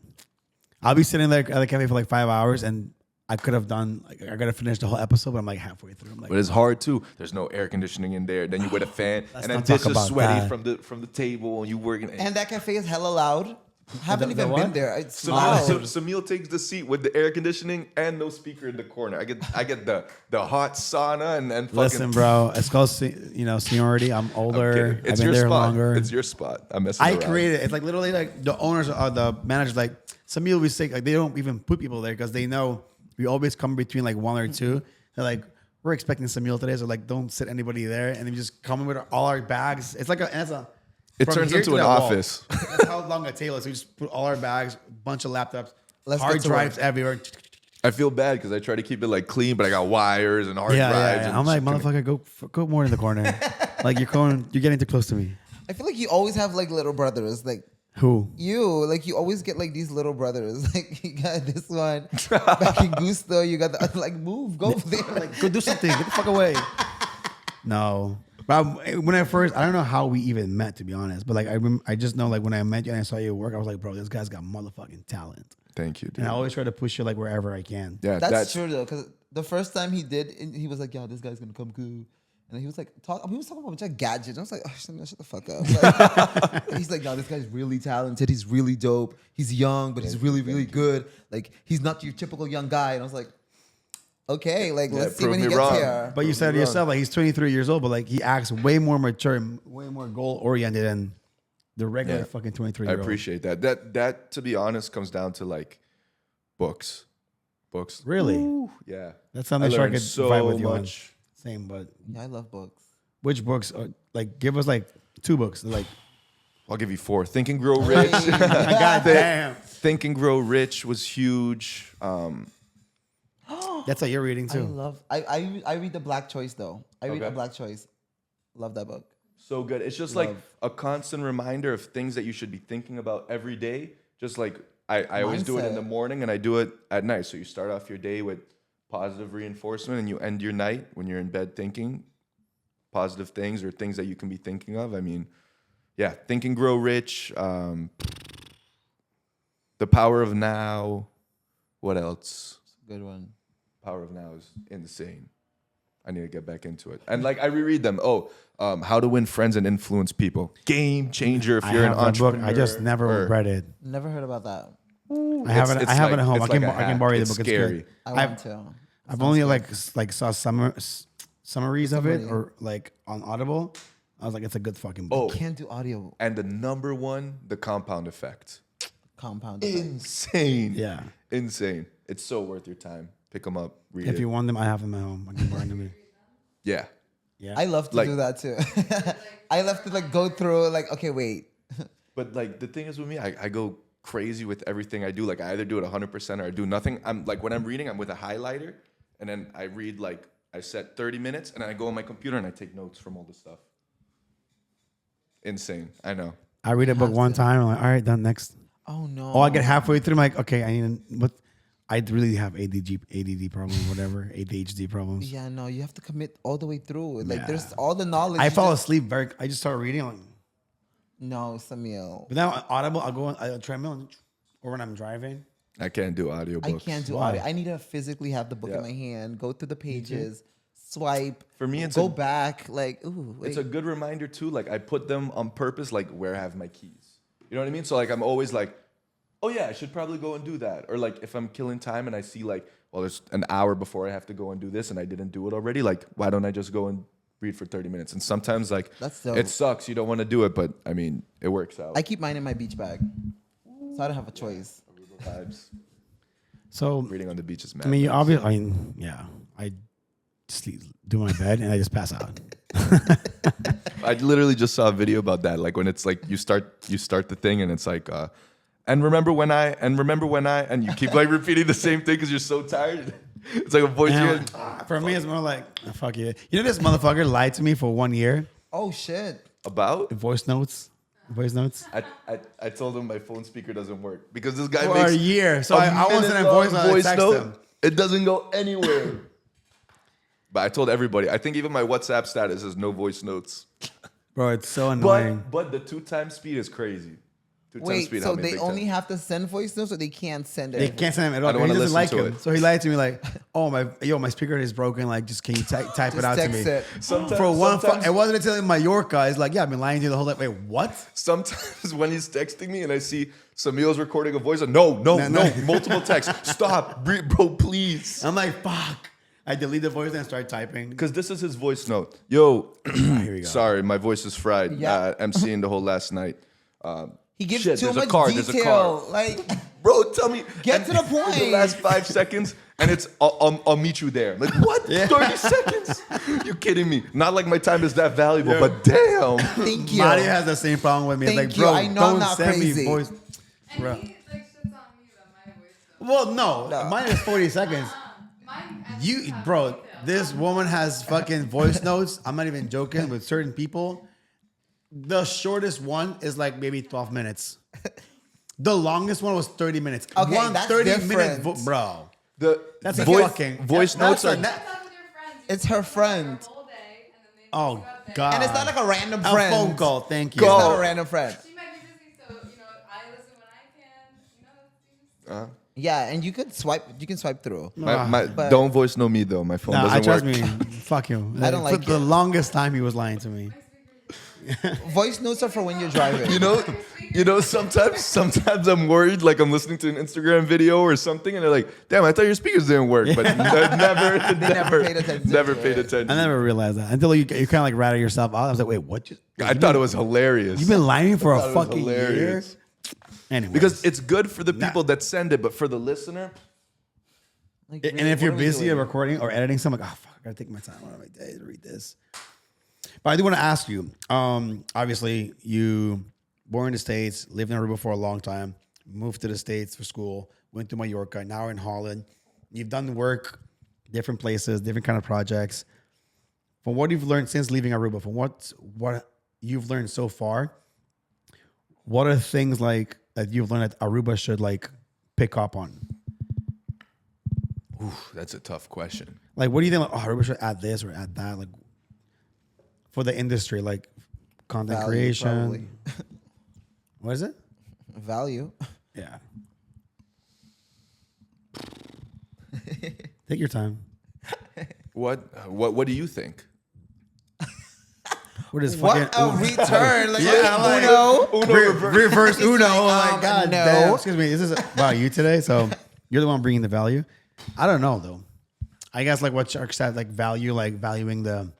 I'll be sitting there at the cafe for like 5 hours, and I could have done. Like, I gotta finish the whole episode, but I'm like halfway through. I'm like, But it's hard too. There's no air conditioning in there. Then you with a fan, and then not this talk is about sweaty that. from the table, and you working. And that cafe is hella loud. Haven't The even what? been there. It's So loud. Samil takes the seat with the air conditioning and no speaker in the corner. I get the hot sauna and fucking. listen, bro, it's called seniority. I'm older. Kidding. It's I've been your there spot. longer. It's your spot. I'm messing I around. created it. It's like literally like the owners or the managers. Like some people we say like they don't even put people there because they know we always come between like one or two. They're like, we're expecting some meal today, so like don't sit anybody there, and then we just come in with all our bags. It's like It from turns here into to an that wall. office. That's how long a table is. So we just put all our bags, bunch of laptops, Let's hard get to drives work. everywhere. I feel bad because I try to keep it like clean, but I got wires and hard drives. And I'm like, motherfucker, go more in the corner. Like you're getting too close to me. I feel like you always have like little brothers. Like Who? you always get like these little brothers. Like you got this one back in Gusto. You got the like move, go over there. Like Go do something. Get the fuck away. No. But when I don't know how we even met, to be honest. But like, I just know like when I met you and I saw you work, I was like, bro, this guy's got motherfucking talent. Thank you, dude. And I always try to push you like wherever I can. Yeah, that's true though, because the first time he did, he was like, "Yo, this guy's gonna come cool," and he was like, he was talking about a bunch of gadgets. I was like, "Oh, shut the fuck up." Like, he's like, "No, this guy's really talented. He's really dope. He's young, but he's really, really good. Like, he's not your typical young guy." And I was like, "Okay, like let's see prove when he me gets wrong. here." But you said it yourself, like he's 23 years old, but like he acts way more mature, and way more goal oriented than the regular fucking 23 I year old. appreciate that. That to be honest comes down to like books. Really? Ooh, yeah. That's something I sure I learned could so vibe with you on. much. Same, but Yeah, I love books. which books? Are, like, give us like 2 books. Like, I'll give you 4. Think and Grow Rich. God damn. Think and Grow Rich was huge. That's what you're reading I too. love. I read the Black Choice though. I read Okay. the Black Choice. Love that book. So good. It's just like a constant reminder of things that you should be thinking about every day. Just like I always do it in the Mindset. morning and I do it at night. So you start off your day with positive reinforcement and you end your night when you're in bed thinking positive things or things that you can be thinking of. I mean, yeah, Think and Grow Rich, The Power of Now. What else? Good one. Power of Now is insane. I need to get back into it. And like I reread them. How to Win Friends and Influence People. Game changer if I you're an have that book. entrepreneur. I just never read it. Never heard about that. I have it. It's I have it like- at home. I it's can, like a I can hack. borrow you the It's book. scary. It's good. I want to. I've only like saw summaries of it Summary. or like on Audible. I was like, it's a good fucking book. Can't do audio And the number one, The Compound Effect. compound. Insane. Yeah. Insane. It's so worth your time. Pick them up. Read If it. you want them, I have them at home. I can borrow them. Yeah. Yeah. I love to Like- do that too. I love to like go through like, okay, wait. But like the thing is with me, I go crazy with everything I do. Like I either do it 100% or I do nothing. I'm like when I'm reading, I'm with a highlighter, and then I read like I set 30 minutes, and then I go on my computer and I take notes from all the stuff. Insane. I know. I read a book one time. I'm like, all right, done next. Oh no. Oh, I get halfway through. I'm like, okay, I need. But I really have ADD problems, whatever, ADHD problems. Yeah, no, you have to commit all the way through. Like Yeah. there's all the knowledge. I you fall just- asleep I just start reading. I'm like, No, Samuel. but now on Audible, I'll go on a treadmill, or when I'm driving. I can't do audiobooks. I can't do Why? audio. I need to physically have the book Yeah. in my hand, go through the pages, swipe. For me, it's go back. Like, ooh, wait. It's a good reminder too. Like I put them on purpose. Like where I have my keys. You know what I mean? So like I'm always like, oh yeah, I should probably go and do that. Or like if I'm killing time and I see like, well, there's an hour before I have to go and do this and I didn't do it already. Like why don't I just go and read for 30 minutes? And sometimes like it sucks. You don't want to do it, but I mean it works out. I keep mine in my beach bag, so I don't have a choice. Aruba vibes. So Reading on the beach is mad. I mean, nice. obviously, I mean, yeah, I sleep, do my bed and I just pass out. I literally just saw a video about that. Like when it's like you start the thing and it's like, and remember when I, and you keep like repeating the same thing because you're so tired. It's like a voice. For me, it's more like, oh, fuck you. You know, this motherfucker lied to me for 1 year. Oh shit! About Voice notes. I told him my phone speaker doesn't work because this guy For makes a year. So I want to send a voice note. Text him. It doesn't go anywhere. But I told everybody. I think even my WhatsApp status is no voice notes. Bro, it's so annoying. But the 2x speed is crazy. 2x Wait, speed so helped me they big only time. have to send voice notes, or they can't send it? They can't send him at all. I don't He wanna doesn't like listen to him. it. So he lied to me like, oh my speaker is broken. Like, just can you type it out to me? text it. Sometimes It wasn't until in Mallorca. It's like, yeah, I've been lying to you the whole time. Wait, what? Sometimes when he's texting me and I see Samil's recording a voice, no, multiple texts. Stop, bro, please. I'm like, fuck. I delete the voice and start typing. Because this is his voice note. Yo, Here we go. sorry, my voice is fried. Yeah. MCing the whole last night. He gives Shit, too there's a much car, there's a detail. car. Like, Bro, tell me. Get to the point. The last 5 seconds, and it's I'll meet you there. Like what? 30 seconds? You kidding me? Not like my time is that valuable, but damn. thank you. Mario has the same problem with me. It's Thank like, you. bro, I know don't I'm not send crazy. me voice. And Bro. he like shits on me about my voice though. Well, no, mine is 40 seconds. Mine You, bro, this woman has fucking voice notes. I'm not even joking with certain people. The shortest one is like maybe 12 minutes. The longest one was 30 minutes. Okay, One that's 30-minute different. bro. The fucking voice notes are. with your friends. It's her friend. Whole day, and then they Oh, pick you up there. God. And it's not like a random A friend. phone call. Thank you. It's not a random friend. She might be busy, so I listen when I can. You know, Yeah, and you could swipe. You can swipe through. But- Don't voice know me though. My phone Nah, I doesn't trust work. me. Fuck you. I don't For like the it. longest time he was lying to me. Voice notes are for when you're driving. You know, sometimes I'm worried, like I'm listening to an Instagram video or something, and they're like, "Damn, I thought your speakers didn't work," but never paid attention never to paid it. attention. I never realized that until you kind of like rattle yourself out. I was like, wait, what? I thought it was hilarious. You've been lying for I a thought it was fucking hilarious. year? Anyways. Because it's good for the people that send it, but for the listener, Like, And really, if you're what are we busy doing? or recording or editing something, like, oh, fuck, I gotta take my time one of my days to read this. But I do want to ask you, obviously, you born in the States, lived in Aruba for a long time, moved to the States for school, went to Mallorca, now in Holland. You've done work, different places, different kind of projects. From what you've learned since leaving Aruba, from what you've learned so far, what are things like that you've learned that Aruba should like pick up on? ooh, that's a tough question. Like, what do you think? Like, oh, Aruba should add this or add that, like for the industry, like content Value, creation. probably. What is it? Value. Yeah. Take your time. What do you think? What is What fucking a return! Like, Yeah, like- Uno. reverse Uno? Like, God no. damn. Excuse me. Is this about you today? So you're the one bringing the value. I don't know though. I guess like what Shark said, like value, like valuing the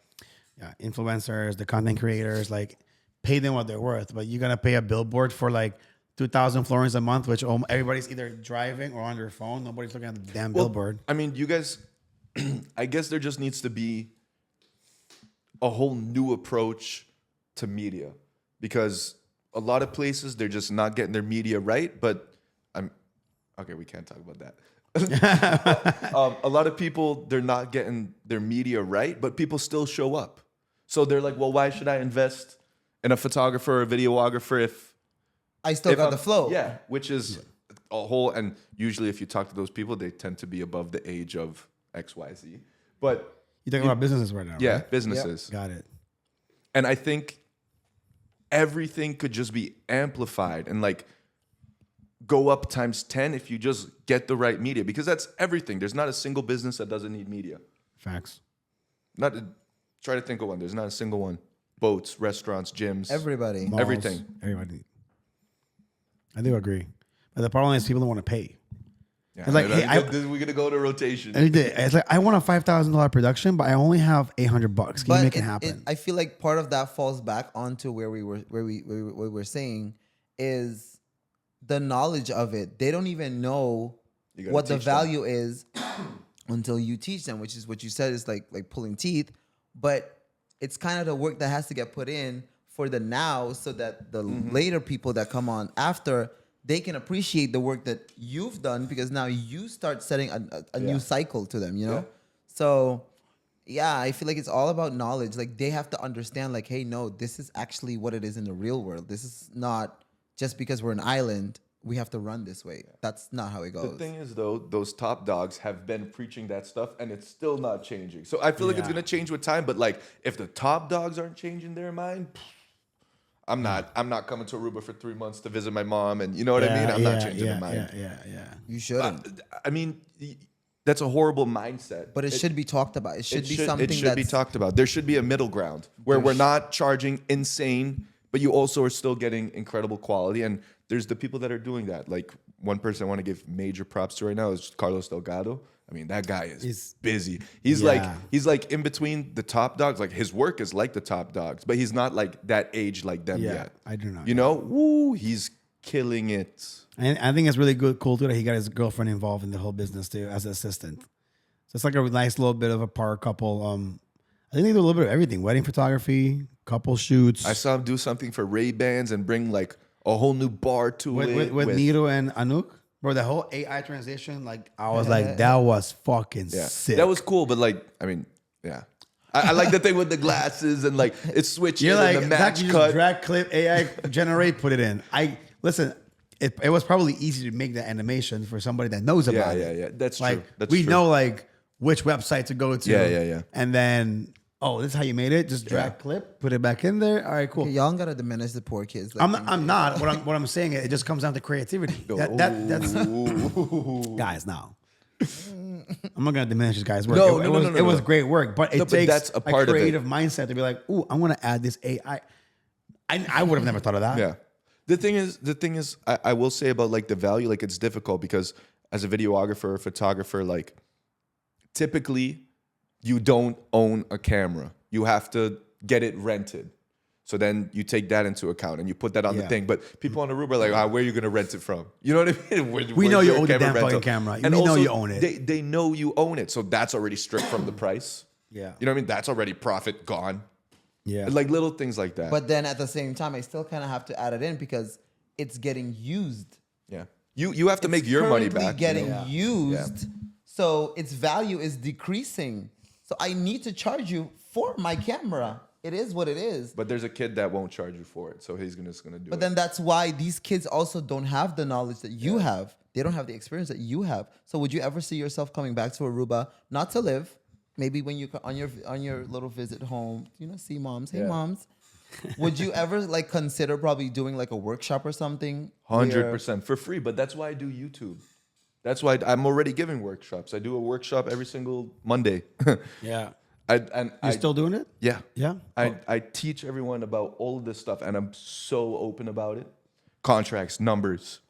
influencers, the content creators, like pay them what they're worth. But you're gonna pay a billboard for like 2,000 florins a month, which everybody's either driving or on their phone. Nobody's looking at the damn billboard. I mean, you guys, I guess there just needs to be a whole new approach to media because a lot of places they're just not getting their media right. But okay, we can't talk about that. A lot of people, they're not getting their media right, but people still show up. So they're like, well, why should I invest in a photographer or a videographer if I still got I'm- the flow. Yeah, which is a whole, and usually if you talk to those people, they tend to be above the age of XYZ. But You're talking about businesses right now, yeah, right? businesses. Got it. And I think everything could just be amplified and like go up times 10 if you just get the right media, because that's everything. There's not a single business that doesn't need media. Facts. Not try to think of one. There's not a single one. Boats, restaurants, gyms, Everybody. Malls, everything. Everybody. I do agree. But the problem is people don't want to pay. Yeah, It's like, hey, we're gonna go to rotation. it's like I want a $5,000 production, but I only have $800. Can you make it happen? I feel like part of that falls back onto where we were saying is the knowledge of it. They don't even know gotta what the teach them. value is until you teach them, which is what you said is like pulling teeth. But it's kind of the work that has to get put in for the now, so that the later people that come on after, they can appreciate the work that you've done, because now you start setting a new cycle to them, you know? Yeah. So, yeah, I feel like it's all about knowledge. Like, they have to understand, like, hey, no, this is actually what it is in the real world. This is not just because we're an island, we have to run this way. That's not how it goes. The thing is, though, those top dogs have been preaching that stuff, and it's still not changing. So I feel like it's gonna change with time. But like, if the top dogs aren't changing their mind, I'm not coming to Aruba for 3 months to visit my mom, and you know what I mean. I'm not changing my mind. Yeah. You shouldn't. I mean, that's a horrible mindset. But it should be talked about. It should be something It should be talked about. There should be a middle ground where we're not charging insane, but you also are still getting incredible quality. And there's the people that are doing that. Like, one person I want to give major props to right now is Carlos Delgado. I mean, that guy is busy. He's like in between the top dogs. Like, his work is like the top dogs, but he's not like that age like them yet. I do not. You know, woo, he's killing it. And I think it's really cool too that he got his girlfriend involved in the whole business too as an assistant. So it's like a nice little bit of a power couple. I think they do a little bit of everything: wedding photography, couple shoots. I saw him do something for Ray-Bans and bring like a whole new bar to it with Nito and Anouk. Bro, the whole AI transition, like, I was like, that was fucking sick. That was cool, but like, I mean, yeah. I like the thing with the glasses and like it's switching You're like, and the that match you cut. just drag clip AI generate, put it in. Listen. It was probably easy to make the animation for somebody that knows about it. Yeah. That's like, true. That's we true. know like which website to go to. Yeah. And then, this is how you made it. Just drag clip, put it back in there. All right, cool. Okay, y'all gotta diminish the poor kids. Like, I'm not. What I'm saying, it just comes down to creativity. That's guys. Now, I'm not gonna diminish this guy's work. No, It was great work, but it but takes that's a a part of it. creative mindset to be like, "Ooh, I'm gonna add this AI." I would have never thought of that. Yeah. The thing is, I will say about like the value, like it's difficult because as a videographer or photographer, like typically you don't own a camera. You have to get it rented. So then you take that into account and you put that on the thing. But people on Aruba are like, where are you going to rent it from? You know what I mean? We know you your own the camera damn rental? fucking camera. And We know also, you own it. They know you own it. So that's already stripped from the price. Yeah. You know what I mean? That's already profit gone. Yeah. Like little things like that. But then at the same time, I still kind of have to add it in because it's getting used. yeah. You have to make your money Currently back. getting you know? used, so its value is decreasing. So I need to charge you for my camera. It is what it is. But there's a kid that won't charge you for it. So he's just going to do it. But then that's why these kids also don't have the knowledge that you have. They don't have the experience that you have. So would you ever see yourself coming back to Aruba, not to live, maybe when you on your little visit home, see moms, hey moms. Would you ever like consider probably doing like a workshop or something? 100% for free. But that's why I do YouTube. That's why I'm already giving workshops. I do a workshop every single Monday. Yeah. I Still doing it? Yeah. Yeah. I teach everyone about all of this stuff, and I'm so open about it. Contracts, numbers.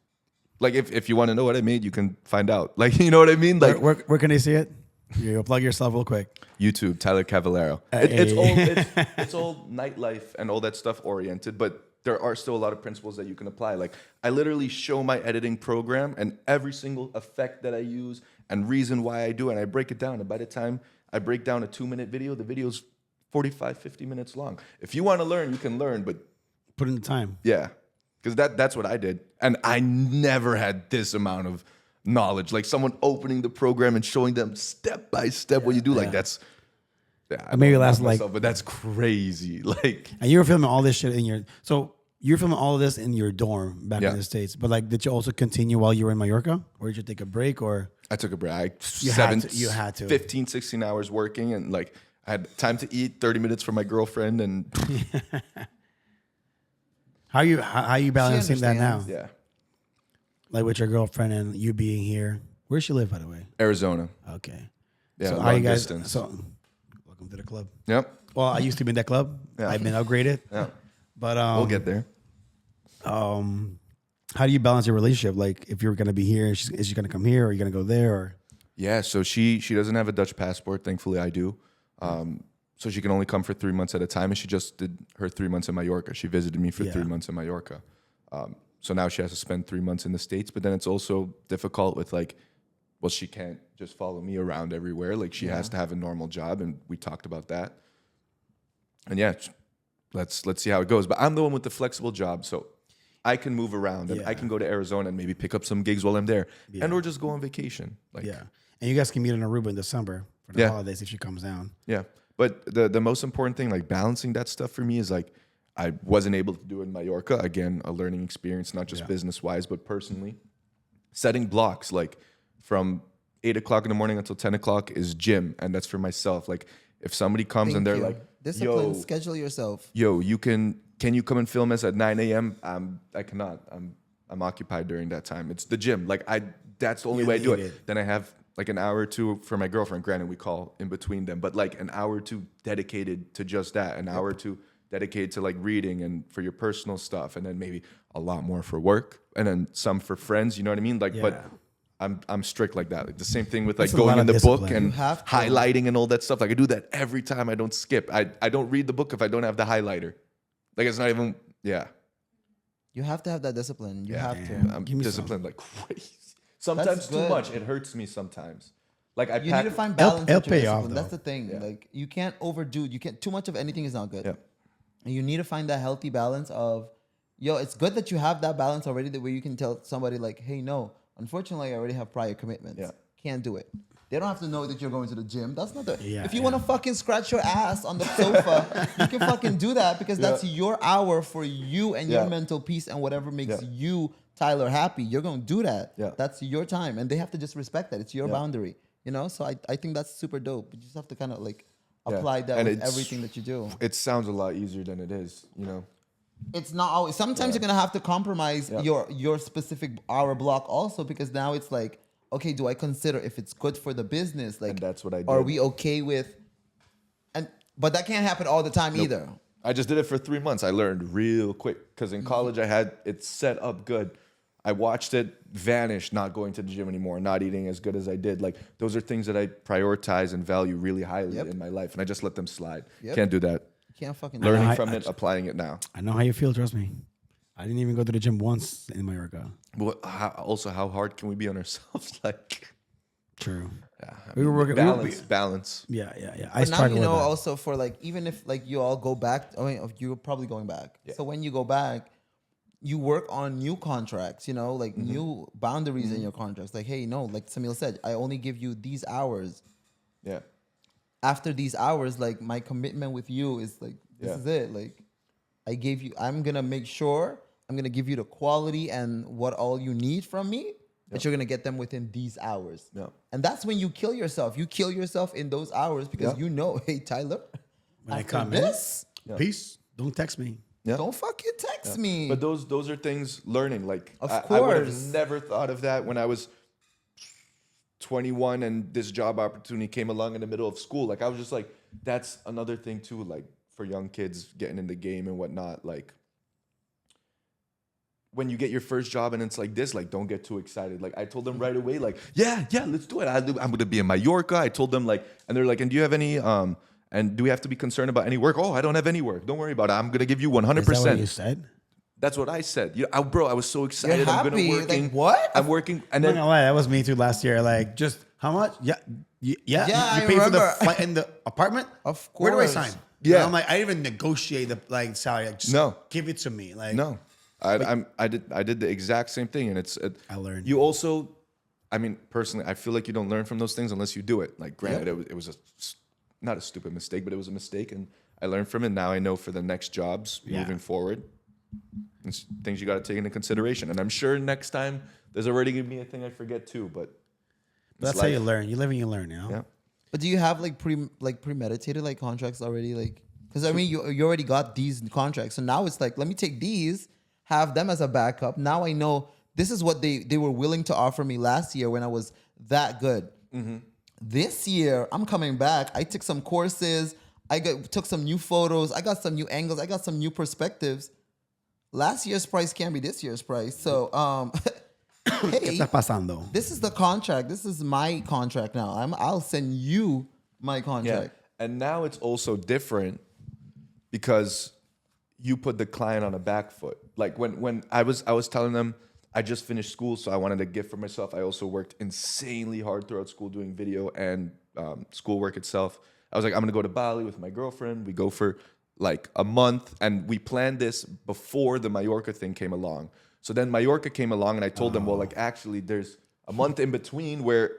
Like, if you want to know what I made, you can find out. Like, you know what I mean? Like, Where can they see it? You plug yourself real quick. YouTube, Tyler Cavallaro. It's all nightlife and all that stuff oriented, but there are still a lot of principles that you can apply. Like, I literally show my editing program and every single effect that I use and reason why I do it, and I break it down. And by the time I break down a 2-minute video, the video's 45, 50 minutes long. If you want to learn, you can learn, but Put in the time. yeah, because that's what I did. And I never had this amount of knowledge. Like someone opening the program and showing them step by step what you do. Like that's, I maybe don't last know myself, but that's crazy. Like, And you were filming all this shit you're filming all of this in your dorm back in Yeah. the States. But like, did you also continue while you were in Mallorca? Or did you take a break or? I took a break. You had to. 15, 16 hours working, and like I had time to eat, 30 minutes for my girlfriend, and How you balancing that now? understands. yeah, Like with your girlfriend and you being here. Where she live, by the way? Arizona. Okay. Yeah, So long are you guys distance. so Welcome to the club. Yep. Well, I used to be in that club. Yeah. I've been upgraded. Yeah. But We'll get there. how do you balance your relationship? Like, if you're gonna be here, is she gonna come here, or are you gonna go there? Or Yeah, so she doesn't have a Dutch passport. Thankfully, I do. So she can only come for 3 months at a time, and she just did her 3 months in Mallorca. She visited me for 3 months in Mallorca. So now she has to spend 3 months in the States, but then it's also difficult with like, well, she can't just follow me around everywhere. Like she has to have a normal job, and we talked about that. And yeah, let's see how it goes. But I'm the one with the flexible job, so I can move around and I can go to Arizona and maybe pick up some gigs while I'm there, and or just go on vacation. Like, and you guys can meet in Aruba in December for the holidays if she comes down. Yeah. But the most important thing, like balancing that stuff for me, is like I wasn't able to do it in Mallorca. Again, a learning experience, not just business wise, but personally. Setting blocks, like from 8 o'clock in the morning until 10 o'clock is gym, and that's for myself. Like if somebody comes and they're like, discipline, schedule yourself. Yo, can you come and film us at 9 a.m.? I cannot. I'm occupied during that time. It's the gym. Like that's the only way I do it. Then I have like an hour or two for my girlfriend. Granted, we call in between them, but like an hour or two dedicated to just that. An hour or two dedicated to like reading and for your personal stuff, and then maybe a lot more for work, and then some for friends. You know what I mean? Like, but I'm strict like that. Like the same thing with like going in the book and highlighting and all that stuff. Like I do that every time. I don't skip. I don't read the book if I don't have the highlighter. Like it's not even You have to have that discipline. You have to. I'm disciplined like crazy. Sometimes too much. It hurts me sometimes. Like you need to find balance. It'll pay off, That's the thing. Yeah. Like you can't overdo. You can't too much of anything is not good. Yeah. And you need to find that healthy balance of, it's good that you have that balance already, the way you can tell somebody like, hey, no, unfortunately, I already have prior commitments. Yeah. Can't do it. They don't have to know that you're going to the gym. That's not the. Yeah, if you want to fucking scratch your ass on the sofa, you can fucking do that because that's your hour for you and your mental peace and whatever makes you, Tyler, happy. You're going to do that. Yeah. That's your time. And they have to just respect that. It's your boundary. You know? So I think that's super dope. You just have to kind of like apply that with everything that you do. It sounds a lot easier than it is, you know? It's not always. Sometimes you're going to have to compromise your specific hour block also, because now it's like, okay, do I consider if it's good for the business? Like, And that's what I did. Are we okay with? But that can't happen all the time either. I just did it for 3 months. I learned real quick because in college I had it set up good. I watched it vanish, not going to the gym anymore, not eating as good as I did. Like those are things that I prioritize and value really highly in my life, and I just let them slide. Can't do that. You can't fucking Learning from it, applying it now. I know how you feel. Trust me. I didn't even go to the gym once in Mallorca. But how hard can we be on ourselves? Like, True. yeah, We were working. balance. Yeah. I But now struggle you know with that. also for like, even if like you all go back, I mean, you're probably going back. So when you go back, you work on new contracts, you know, like new boundaries in your contracts. Like, hey, no, like Samil said, I only give you these hours. Yeah. After these hours, like my commitment with you is like, this is it. Like I'm going to make sure I'm going to give you the quality and what all you need from me, but you're going to get them within these hours. Yeah. And that's when you kill yourself. You kill yourself in those hours because you know, hey, Tyler, When I after come in, this, peace. Don't text me. Yeah. don't fucking text me. But those are things learning. Like Of I would have course. never thought of that when I was 21 and this job opportunity came along in the middle of school. Like I was just like, that's another thing too, like for young kids getting in the game and whatnot. Like when you get your first job and it's like this, like don't get too excited. Like I told them right away, like, yeah, let's do it. I'm gonna be in Mallorca. I told them like, and they're like, and do you have any and do we have to be concerned about any work? Oh, I don't have any work. Don't worry about it. I'm gonna give you 100%. Is that what you said? That's what I said. Bro, I was so excited. You're I'm gonna happy. working. Like, what? I'm working, and I'm then not gonna lie, that was me too last year. Like, just how much? Yeah. Yeah, You I pay for the remember. flight in the apartment? Of Where do I course. sign? Yeah. And I'm like, I didn't even negotiate the salary. Like, just No. give it to me. Like, no, I did the exact same thing, and I learned. You also, I mean, personally, I feel like you don't learn from those things unless you do it. Like, granted, it was not a stupid mistake, but it was a mistake, and I learned from it. Now I know for the next jobs moving forward, it's things you got to take into consideration. And I'm sure next time there's already gonna be a thing I forget too, but That's how you learn. You live and you learn, you know? Yeah. But do you have like premeditated like contracts already? Like, because I mean, you already got these contracts, so now it's like, let me take these, have them as a backup. Now I know this is what they were willing to offer me last year when I was that good. This year, I'm coming back. I took some courses. Took some new photos. I got some new angles. I got some new perspectives. Last year's price can't be this year's price. So, ¿Qué hey, está pasando? this is the contract. This is my contract now. I'll send you my Yeah. contract. And now it's also different because you put the client on a back foot. Like when I was telling them I just finished school, so I wanted a gift for myself. I also worked insanely hard throughout school doing video and schoolwork itself. I was like, I'm gonna go to Bali with my girlfriend. We go for like a month, and we planned this before the Mallorca thing came along. So then Mallorca came along, and I told them, well, like actually, there's a month in between where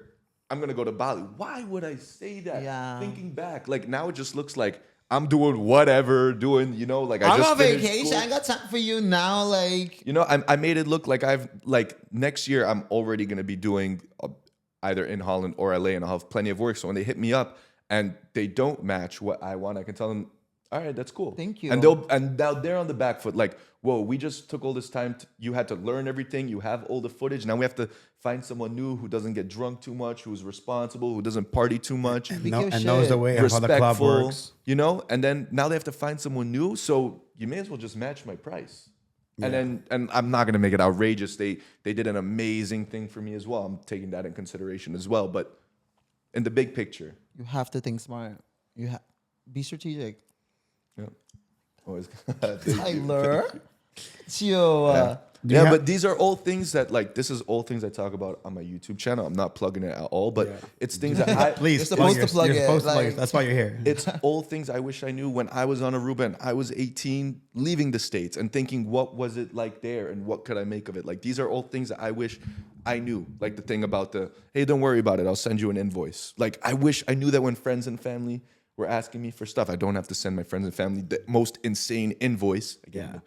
I'm gonna go to Bali. Why would I say that? Yeah. Thinking back, like now it just looks like I'm doing whatever, like I I'm just on finished vacation. school. I ain't got time for you now. Like, I made it look like next year I'm already gonna be doing either in Holland or LA, and I'll have plenty of work. So when they hit me up and they don't match what I want, I can tell them, all right, that's cool. Thank you. And now they're on the back foot, like, whoa, we just took all this time. You had to learn everything. You have all the footage. Now we have to find someone new who doesn't get drunk too much, who's responsible, who doesn't party too much, Big your And knows the shit. way of how the club respectful, works. And then now they have to find someone new. So you may as well just match my price. And I'm not gonna make it outrageous. They did an amazing thing for me as well. I'm taking that in consideration as well. But in the big picture, You have to think smart. Be strategic. yeah. Always. Tyler, chill. you have- But these are all things that this is all things I talk about on my YouTube channel. I'm not plugging it at all, but it's things that I Please, You're supposed to plug you're it, supposed to plug like- it. That's why you're here. it's all things I wish I knew when I was on Aruba and I was 18, leaving the States and thinking, what was it like there and what could I make of it? Like, these are all things that I wish I knew. Like the thing about hey, don't worry about it. I'll send you an invoice. Like, I wish I knew that when friends and family were asking me for stuff, I don't have to send my friends and family the most insane invoice. Again, Yeah.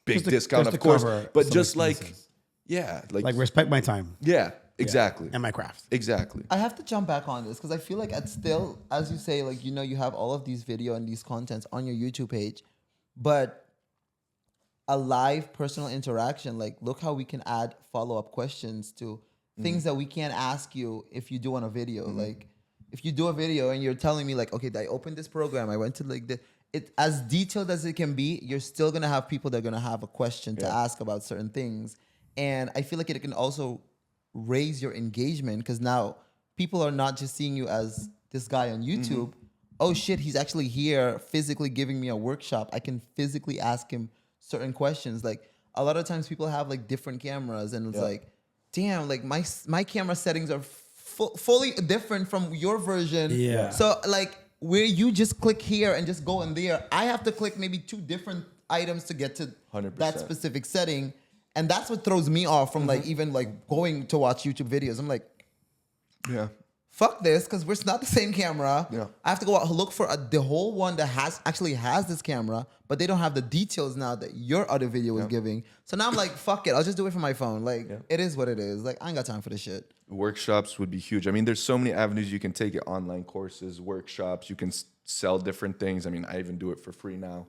big Just to- discount, just of to course. cover But some just expenses. like Respect my time. yeah, exactly. And my craft. Exactly. I have to jump back on this because I feel like it's still, as you say, you have all of these video and these contents on your YouTube page, but a live personal interaction, look how we can add follow-up questions to things that we can't ask you if you do on a video. Like, if you do a video and you're telling me okay, I opened this program, I went to it as detailed as it can be, you're still gonna have people that are gonna have a question to ask about certain things. And I feel like it can also raise your engagement because now people are not just seeing you as this guy on YouTube. Oh shit, he's actually here physically giving me a workshop. I can physically ask him certain questions. Like, a lot of times people have different cameras and it's damn, my camera settings are fully different from your version. Yeah. So where you just click here and just go in there, I have to click maybe 2 different items to get to 100%. that specific setting. And that's what throws me off from even going to watch YouTube videos. I'm like, Yeah. fuck this, because we're not the same camera. Yeah. I have to go out and look for the whole one that actually has this camera, but they don't have the details now that your other video is giving. So now I'm like, fuck it, I'll just do it from my phone. It is what it is. I ain't got time for this shit. Workshops would be huge. I mean, there's so many avenues you can take it: online courses, workshops. You can sell different things. I mean, I even do it for free now.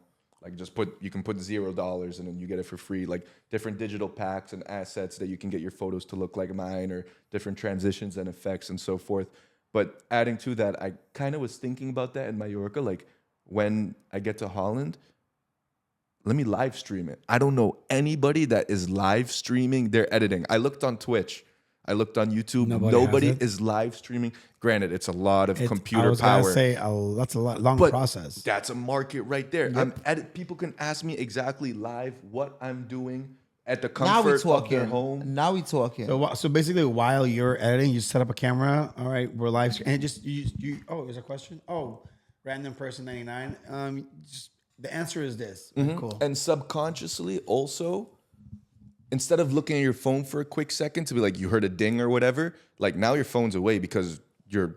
You can put $0 and then you get it for free. Like different digital packs and assets that you can get your photos to look like mine, or different transitions and effects and so forth. But adding to that, I kind of was thinking about that in Mallorca. Like, when I get to Holland, let me live stream it. I don't know anybody that is live streaming their editing. I looked on Twitch. I looked on YouTube. Nobody has it. is live streaming. Granted, it's a lot of I computer was power. gonna say that's a long But process. that's a market right there. People can ask me exactly live what I'm doing at the Now we comfort of their talking. home. Now we talking. So basically, while you're editing, you set up a camera. All right, we're live, and Oh, there's a question. Oh, random person 99. The answer is this. Cool. And subconsciously also, instead of looking at your phone for a quick second to be like, you heard a ding or whatever, now your phone's away because you're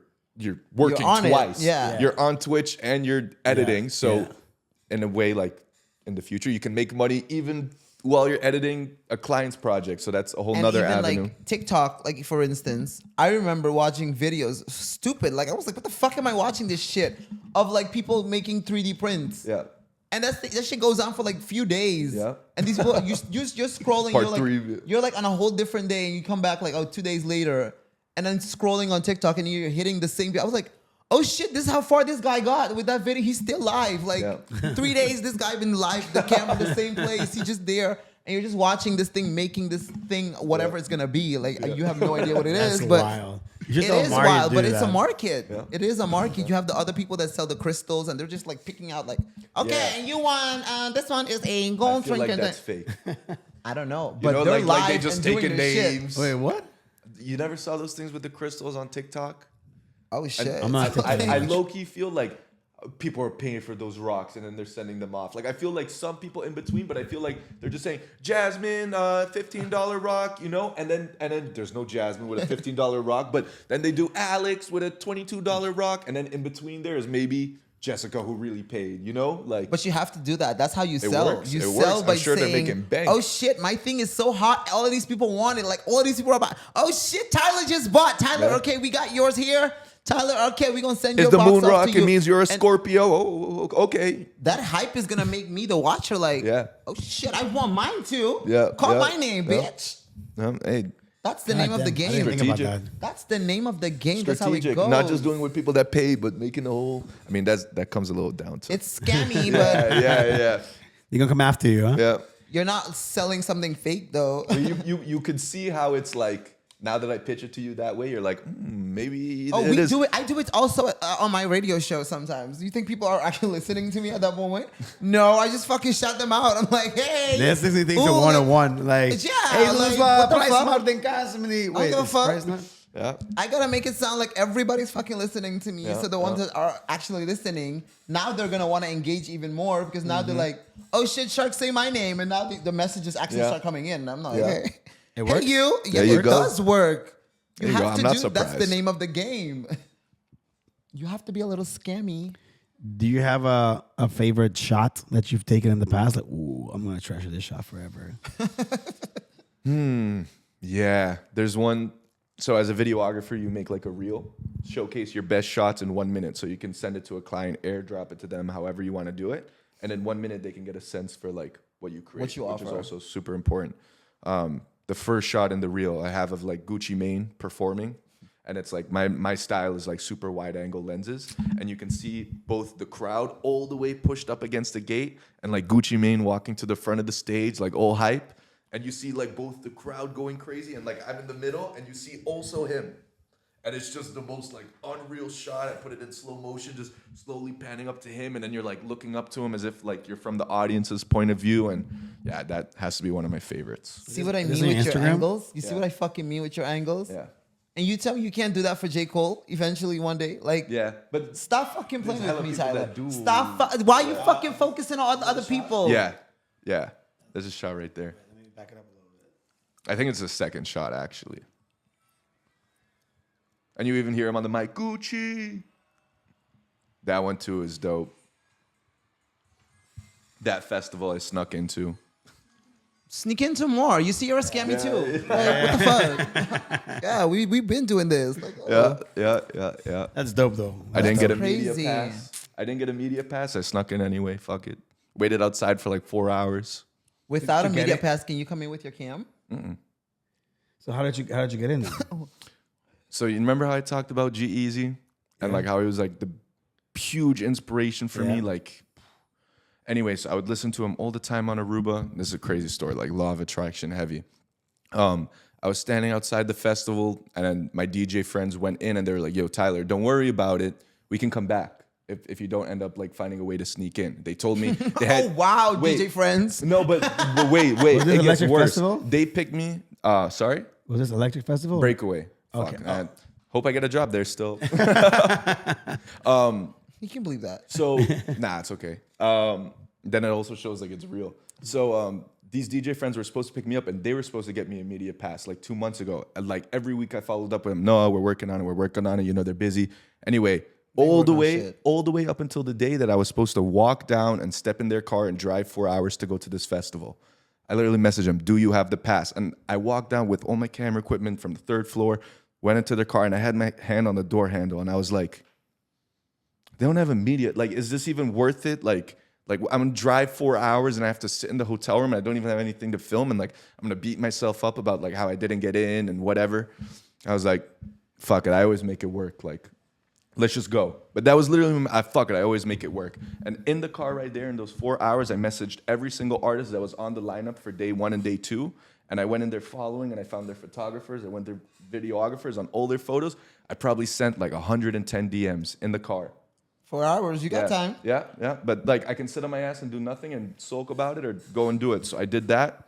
working on it. twice. Yeah. You're on Twitch and you're editing. Yeah. So Yeah. in a way, in the future, you can make money even while you're editing a client's project. So that's a whole And nother even avenue. TikTok, for instance, I remember watching videos, stupid. I was like, what the fuck am I watching this shit? Of people making 3D prints. Yeah. And that shit goes on for few days. Yeah. And these people, you're scrolling. Part you're 3. You're on a whole different day, and you come back 2 days later, and then scrolling on TikTok and you're hitting the same. I was like, oh shit, this is how far this guy got with that video. He's still live. Like 3 days, this guy been live, the camera the same place. He's just there. And you're just watching this thing, making this thing, whatever it's gonna be. Like you have no idea what it is, but wild. it is wild. But it's a that. market. Yeah. It is a market. You have the other people that sell the crystals, and they're just like picking out, like, okay, and you want this one is a gold. I feel like that's fake. I don't know, You but know, they're like live they just and doing taking their shit. names. Wait, what? You never saw those things with the crystals on TikTok? Oh shit! I'm not I low-key feel like people are paying for those rocks and then they're sending them off. Like I feel like some people in between, but I feel like they're just saying Jasmine, $15 rock, you know, and then there's no Jasmine with a $15 rock, but then they do Alex with a $22 rock, and then in between there is maybe Jessica who really paid, you know, like. But you have to do that. That's how you sell. Works. You It sell works. by I'm sure saying, they're making bank. "Oh shit, my thing is so hot. All of these people want it. Like all of these people are about. Oh shit, Tyler just bought. Tyler, okay, we got yours here. Tyler, okay, we're gonna send you Is a the box moon off rock? to It you." means you're a And Scorpio. Oh, okay. that hype is gonna make me the watcher. Like, Yeah. oh shit, I want mine too. Yeah, Call yeah, my name, yeah. bitch. Hey, That's the name of the I didn't game. think about Strategic. that. That's the name of the game. That's how it strategic. goes. Not just doing with people that pay, but making the whole. I mean, that comes a little down to. It's scammy, but yeah. You're gonna come after you, huh? Yeah. you're not selling something fake though. You could see how it's like. Now that I pitch it to you that way, you're like, maybe Oh, it we is. do it. I do it also on my radio show sometimes. Do you think people are actually listening to me at that moment? No, I just fucking shout them out. I'm like, hey. There's 60 things ooh, to one-on-one. Like, Yeah, hey, like, Luz, what the price fuck? more than casa. Wait, give a is fuck. price not? Yeah. I gotta make it sound like everybody's fucking listening to me. Yeah, So the ones that are actually listening, now they're gonna want to engage even more because now they're like, oh shit, Shark, say my name, and now the messages actually Yeah. start coming in. And I'm like, Yeah. hey, It hey works? you, yeah, There you it go. does work. You There you go. have I'm to not do. That's the surprised. name of the game. You have to be a little scammy. Do you have a favorite shot that you've taken in the past? Like, ooh, I'm gonna treasure this shot forever. Yeah. There's one. So as a videographer, you make like a reel, showcase your best shots in 1 minute, so you can send it to a client, airdrop it to them, however you want to do it, and in 1 minute they can get a sense for like what you create, What you which is offer. also super important. The first shot in the reel I have of like Gucci Mane performing, and it's like my style is like super wide angle lenses, and you can see both the crowd all the way pushed up against the gate and like Gucci Mane walking to the front of the stage like all hype, and you see like both the crowd going crazy and like I'm in the middle, and you see also him. And it's just the most like unreal shot. I put it in slow motion, just slowly panning up to him, and then you're like looking up to him as if like you're from the audience's point of view. And yeah, that has to be one of my favorites. See what I Is this mean on with your Instagram? angles? You see Yeah. what I fucking mean with your angles? Yeah. And you tell me you can't do that for J. Cole eventually one day? Like, Yeah, but stop fucking playing There's with me, hella people Tyler. that do. Stop. Why are you fucking focusing on other people? yeah. There's a shot right there. Let me back it up a little bit. I think it's the second shot actually. And you even hear him on the mic, Gucci. That one too is dope. That festival I snuck into. Sneak into more. You see, you're a scammy too. Like, what the fuck? Yeah, we've been doing this. Like, oh. Yeah. That's dope though. I didn't get a crazy. media pass. I didn't get a media pass. I snuck in anyway. Fuck it. Waited outside for like 4 hours. Without a Did you get media it? pass, can you come in with your cam? So how did you get in there? So you remember how I talked about G-Eazy and like how he was like the huge inspiration for me? Yeah. Like, anyway, so I would listen to him all the time on Aruba. This is a crazy story, like law of attraction heavy. I was standing outside the festival, and then my DJ friends went in, and they were like, "Yo, Tyler, don't worry about it. We can come back if you don't end up like finding a way to sneak in." They told me they had. Oh wow, Wait. DJ friends. No, but wait. Was this It gets Electric worse. Festival? They picked me. Sorry, Was this Electric Festival? Breakaway. Okay. Fuck. Hope I get a job there still. You can believe that. So nah, it's okay. Then it also shows like it's real. So these DJ friends were supposed to pick me up, and they were supposed to get me a media pass like 2 months ago. And like every week I followed up with them. No, we're working on it. You know, they're busy. Anyway, all the way up until the day that I was supposed to walk down and step in their car and drive 4 hours to go to this festival. I literally messaged them, "Do you have the pass?" And I walked down with all my camera equipment from the 3rd floor, went into their car, and I had my hand on the door handle, and I was like, they don't have a media. Like, is this even worth it? Like I'm gonna drive 4 hours and I have to sit in the hotel room and I don't even have anything to film, and like I'm gonna beat myself up about like how I didn't get in and whatever. I was like, fuck it, I always make it work. Like, let's just go. But that was literally, fuck it, I always make it work. And in the car right there, in those 4 hours, I messaged every single artist that was on the lineup for day 1 and day 2. And I went in there following, and I found their photographers. I went their videographers on all their photos. I probably sent like 110 DMs in the car. 4 hours, you got time. Yeah. But like, I can sit on my ass and do nothing and sulk about it or go and do it. So I did that.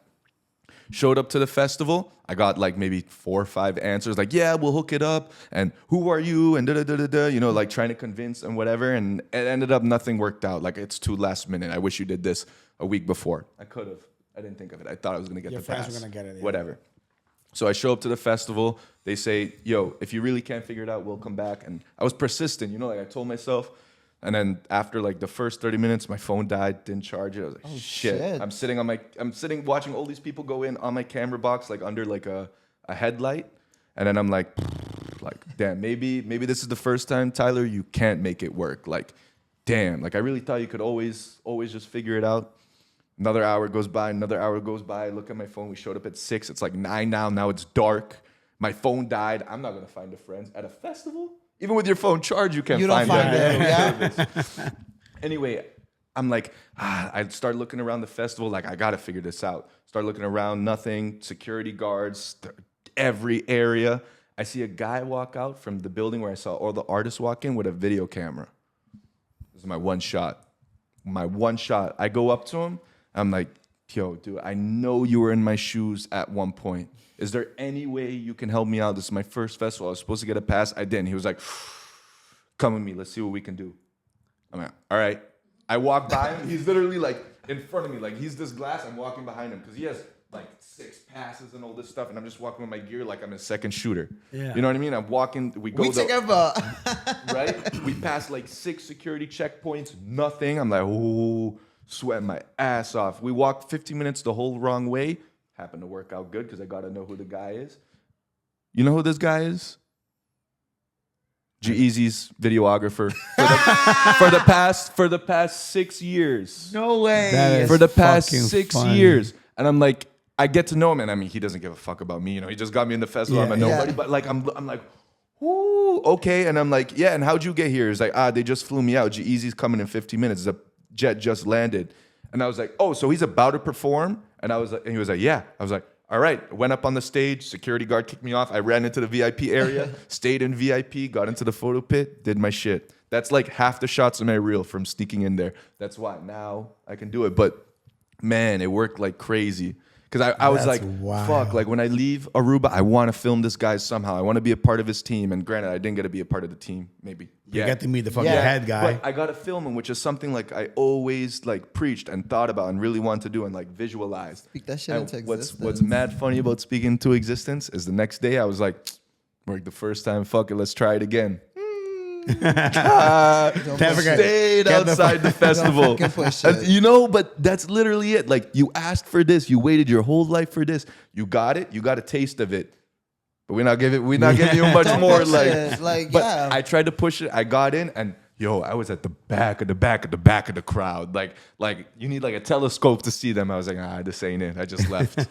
Showed up to the festival. I got like maybe 4 or 5 answers, like, yeah, we'll hook it up. And who are you? And da-da-da-da-da, you know, like trying to convince and whatever. And it ended up nothing worked out. Like, it's too last minute. I wish you did this a week before. I could have. I didn't think of it. I thought I was going to get Your the friends pass. were gonna get it, yeah. Whatever. So I show up to the festival. They say, yo, if you really can't figure it out, we'll come back. And I was persistent, you know, like I told myself. And then after like the first 30 minutes, my phone died, didn't charge it. I was like, shit. I'm sitting watching all these people go in on my camera box, like under like a headlight. And then I'm like, damn, maybe this is the first time, Tyler, you can't make it work. Like, damn, like I really thought you could always just figure it out. Another hour goes by, I look at my phone. We showed up at 6. It's like 9 now. Now it's dark. My phone died. I'm not going to find a friend at a festival. Even with your phone charged, you can't find them. Yeah. Anyway, I'm like, I start looking around the festival. Like, I got to figure this out. Start looking around, nothing. Security guards, every area. I see a guy walk out from the building where I saw all the artists walk in with a video camera. This is my one shot. I go up to him. I'm like, yo, dude, I know you were in my shoes at one point. Is there any way you can help me out? This is my first festival. I was supposed to get a pass. I didn't. He was like, come with me. Let's see what we can do. I'm like, all right. I walk by him. He's literally like in front of me. Like, he's this glass. I'm walking behind him because he has like 6 passes and all this stuff. And I'm just walking with my gear like I'm a second shooter. Yeah. You know what I mean? I'm walking. We together. Right? We passed like 6 security checkpoints. Nothing. I'm like, ooh. Sweating my ass off. We walked 15 minutes the whole wrong way. Happened to work out good because I got to know who the guy is. You know who this guy is? G-Eazy's videographer for the past 6 years. No way. For the past 6 years. And I'm like, I get to know him, and I mean, he doesn't give a fuck about me. You know, he just got me in the festival. I'm a nobody, but like, I'm like, ooh, okay. And I'm like, yeah. And how'd you get here? He's like, they just flew me out. G-Eazy's coming in 15 minutes. The jet just landed. And I was like, oh, so he's about to perform? And he was like, yeah. I was like, all right. Went up on the stage. Security guard kicked me off. I ran into the VIP area, stayed in VIP, got into the photo pit, did my shit. That's like half the shots of my reel from sneaking in there. That's why now I can do it. But man, it worked like crazy. Because I was like, fuck, like when I leave Aruba, I want to film this guy somehow. I want to be a part of his team. And granted, I didn't get to be a part of the team, maybe. You get to meet the fucking head guy. But I got to film him, which is something like I always like preached and thought about and really wanted to do and like visualized. Speak that shit into existence. What's mad funny about speaking into existence is the next day I was like, worked the first time, fuck it, let's try it again. Stayed outside the festival. You know, but that's literally it. Like, you asked for this, you waited your whole life for this. You got it, you got a taste of it. But we're not giving you much more. But I tried to push it. I got in, and yo, I was at the back of the crowd. Like you need like a telescope to see them. I was like, this ain't it. I just left.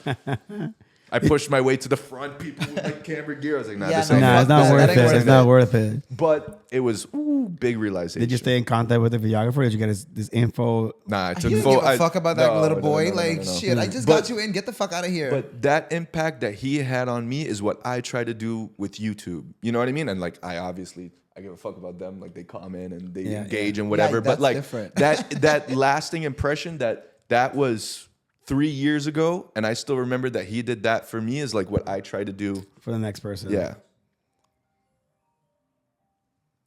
I pushed my way to the front. People with like camera gear. I was like, this ain't it. It's not worth it. It's not worth it. But it was big realization. Did you stay in contact with the videographer? Did you get this info? Nah, I took you don't give a fuck about that little boy. Shit, I just got you in. Get the fuck out of here. But that impact that he had on me is what I try to do with YouTube. You know what I mean? And like, I give a fuck about them. Like, they comment and they engage and whatever. But like that lasting impression that was 3 years ago, and I still remember that he did that for me, is like what I try to do for the next person. Yeah.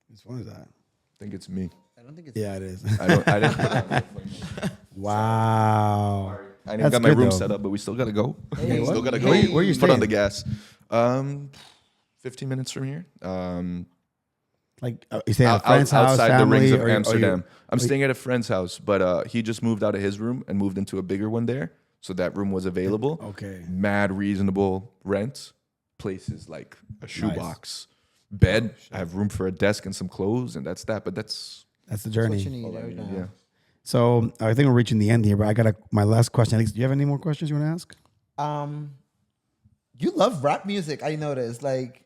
Which one is that? I think it's me. I don't think it's. Yeah, it is. I didn't put it on. Wow. I didn't got my room set up, but we still gotta go. Hey, still gotta go. Where you Put on staying? the gas. 15 minutes from here. Like, you stay at a friend's house, outside family, the rings of or Amsterdam. I'm staying at a friend's house, but he just moved out of his room and moved into a bigger one there. So that room was available. Okay. Mad reasonable rent. Place is like a shoebox. Bed. I have room for a desk and some clothes, and that's that. But that's the journey. What you need right now. yeah. So I think we're reaching the end here, but I got my last question. Alex, do you have any more questions you want to ask? You love rap music, I noticed. Like,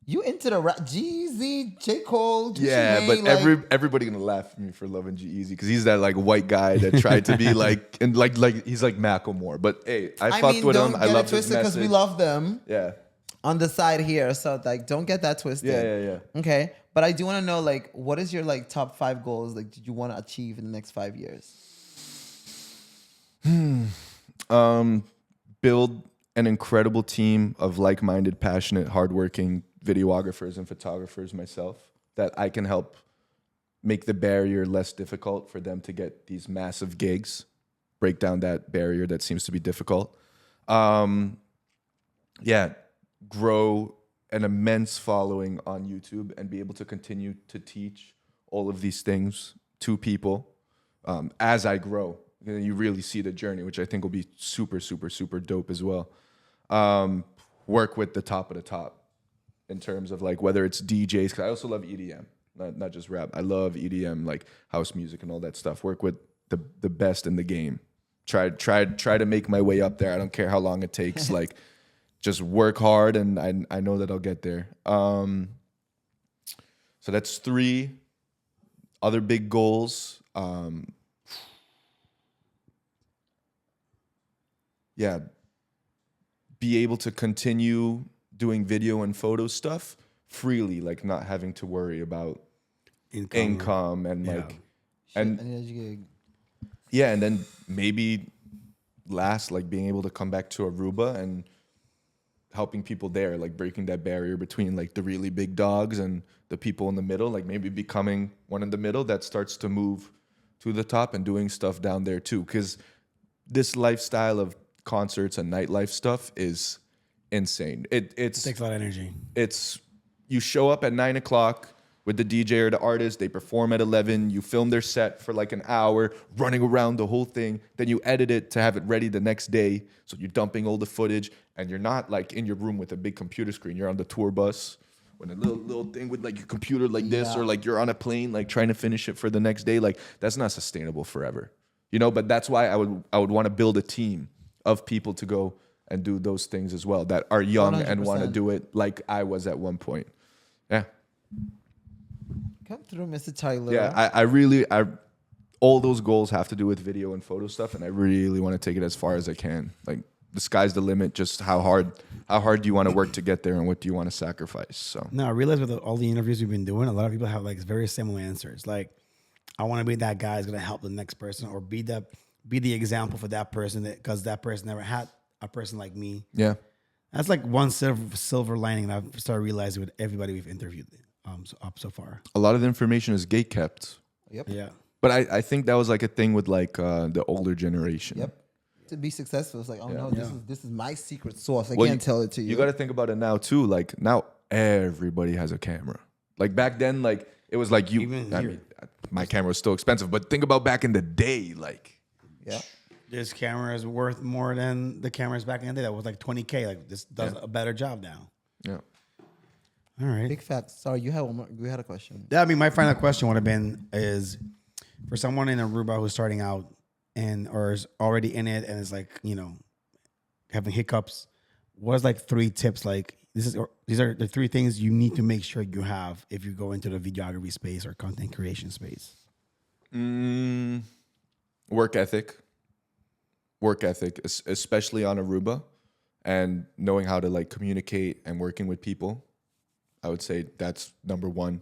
You into the rap? G-Eazy, J. Cole, Gucci Yeah, Mane, but like, everybody gonna laugh at me for loving G-Eazy because he's that like white guy that tried to be like and like he's like Macklemore. But hey, I fucked with him. don't I get love it his twisted because we message. love them Yeah, on the side here. So like, don't get that twisted. yeah. Okay, but I do want to know like, what is your like top 5 goals like did you want to achieve in the next 5 years? Build an incredible team of like-minded, passionate, hardworking videographers and photographers myself that I can help make the barrier less difficult for them to get these massive gigs, break down that barrier that seems to be difficult. Yeah, grow an immense following on YouTube and be able to continue to teach all of these things to people as I grow. And you really see the journey, which I think will be super, super, super dope as well. Work with the top of the top in terms of like whether it's DJs, because I also love EDM, not just rap. I love EDM, like house music and all that stuff. Work with the best in the game. Try to make my way up there. I don't care how long it takes. Like just work hard, and I know that I'll get there. So that's 3 other big goals. Yeah, be able to continue doing video and photo stuff freely, like not having to worry about income and like and yeah, and then maybe last, like being able to come back to Aruba and helping people there, like breaking that barrier between like the really big dogs and the people in the middle, like maybe becoming one in the middle that starts to move to the top and doing stuff down there too. Because this lifestyle of concerts and nightlife stuff is insane. It takes a lot of energy. It's you show up at 9 o'clock with the DJ or the artist, they perform at 11, you film their set for like an hour, running around the whole thing, then you edit it to have it ready the next day. So you're dumping all the footage, and you're not like in your room with a big computer screen. You're on the tour bus with a little thing with like your computer like this, or like you're on a plane like trying to finish it for the next day. Like that's not sustainable forever, you know. But that's why I would want to build a team of people to go and do those things as well, that are young 100%. And want to do it like I was at one point. Yeah. Come through, Mr. Tyler. Yeah, I really all those goals have to do with video and photo stuff, and I really want to take it as far as I can. Like the sky's the limit. Just how hard do you want to work to get there, and what do you want to sacrifice? So no, I realize with all the interviews we've been doing, a lot of people have like very similar answers. Like, I want to be that guy who's gonna help the next person, or be the example for that person, because that person never had a person like me. Yeah, that's like one silver lining that I've started realizing with everybody we've interviewed so far. A lot of the information is gate kept. Yep. Yeah. But I think that was like a thing with like the older generation. Yep. To be successful, it's like, oh no, Yeah. this is my secret sauce. I Well, can't tell it to you. You got to think about it now too. Like now, everybody has a camera. Like back then, like it was like you. Even I here. mean, my camera was still expensive, but think about back in the day, like. Yeah. This camera is worth more than the cameras back in the day. That was like $20K. Like this does a better job now. Yeah. All right. Big facts. Sorry, you had one more. You had a question. Yeah, I mean, my final question would have been is for someone in Aruba who's starting out or is already in it and is like, you know, having hiccups. What is like 3 tips? Like these are the 3 things you need to make sure you have if you go into the videography space or content creation space. Work ethic, especially on Aruba, and knowing how to like communicate and working with people. I would say that's number 1.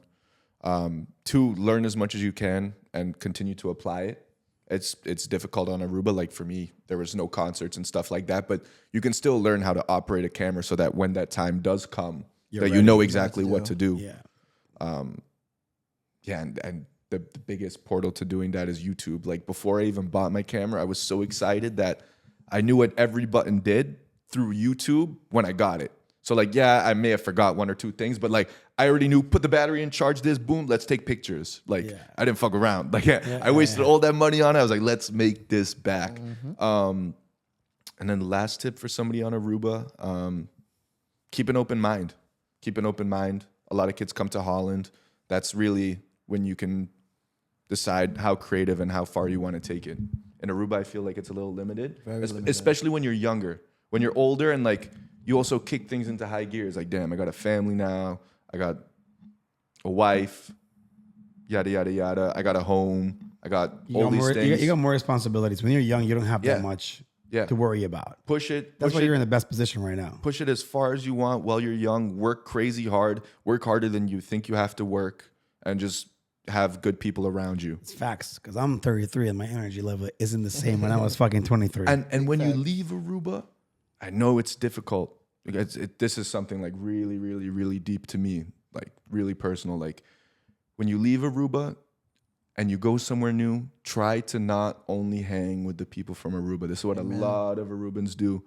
2, learn as much as you can and continue to apply it. It's difficult on Aruba. Like for me, there was no concerts and stuff like that, but you can still learn how to operate a camera so that when that time does come, You're that ready. you know You know exactly what to do. Yeah. Yeah, and the biggest portal to doing that is YouTube. Like before I even bought my camera, I was so excited that I knew what every button did through YouTube when I got it. So like, yeah, I may have forgot 1 or 2 things, but like I already knew, put the battery in, charge this, boom, let's take pictures. Like I didn't fuck around. Like I wasted all that money on it. I was like, let's make this back. And then the last tip for somebody on Aruba, keep an open mind. Keep an open mind. A lot of kids come to Holland. That's really when you can decide how creative and how far you want to take it. In Aruba, I feel like it's a little limited, Very limited. especially when you're younger. When you're older and like you also kick things into high gears. Like, damn, I got a family now. I got a wife, yada, yada, yada. I got a home. I got all these things. You got more responsibilities. When you're young, you don't have that much to worry about. Push it. That's why you're in the best position right now. Push it as far as you want while you're young. Work crazy hard. Work harder than you think you have to work. And just have good people around you. It's facts. Because I'm 33 and my energy level isn't the same when I was fucking 23. And when you leave Aruba, I know it's difficult. This is something like really, really, really deep to me. Like really personal. Like when you leave Aruba and you go somewhere new, try to not only hang with the people from Aruba. This is what a lot of Arubans do.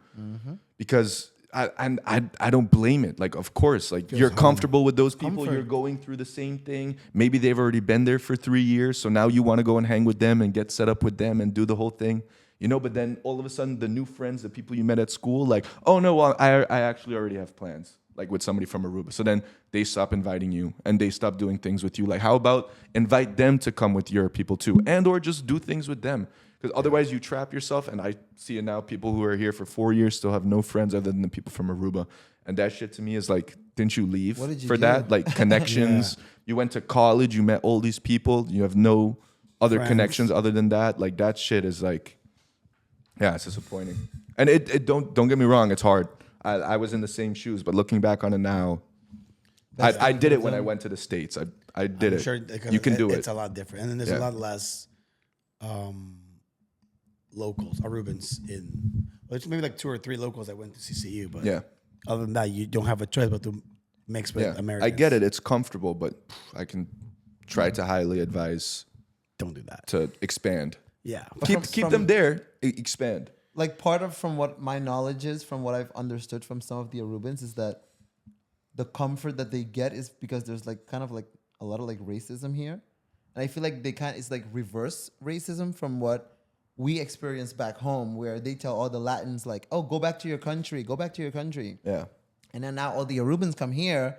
Because I don't blame it. Like, of course, like you're comfortable with those people. You're going through the same thing. Maybe they've already been there for 3 years. So now you want to go and hang with them and get set up with them and do the whole thing. You know, but then all of a sudden the new friends, the people you met at school, like, oh no, well, I actually already have plans, like with somebody from Aruba. So then they stop inviting you and they stop doing things with you. Like, how about invite them to come with your people too? And or just do things with them. Because otherwise you trap yourself. And I see it now, people who are here for 4 years still have no friends other than the people from Aruba. And that shit to me is like, didn't you leave for that? Like connections. You went to college, you met all these people. You have no other connections other than that. Like that shit is like, yeah, it's disappointing. And it don't get me wrong, it's hard. I was in the same shoes, but looking back on it now, I did it when I went to the States. I did it. Sure, you can do it. It's a lot different. And then there's a lot less locals, Arubans in, well, it's maybe like 2 or 3 locals that went to CCU, but other than that, you don't have a choice but to mix with Americans. I get it. It's comfortable, but I can try to highly advise. Don't do that. To expand. Yeah. Keep them there. Expand. Like part of from what my knowledge is, from what I've understood from some of the Arubans, is that the comfort that they get is because there's like kind of like a lot of like racism here. And I feel like it's like reverse racism from what we experience back home, where they tell all the Latins like, oh, go back to your country, go back to your country. Yeah. And then now all the Arubans come here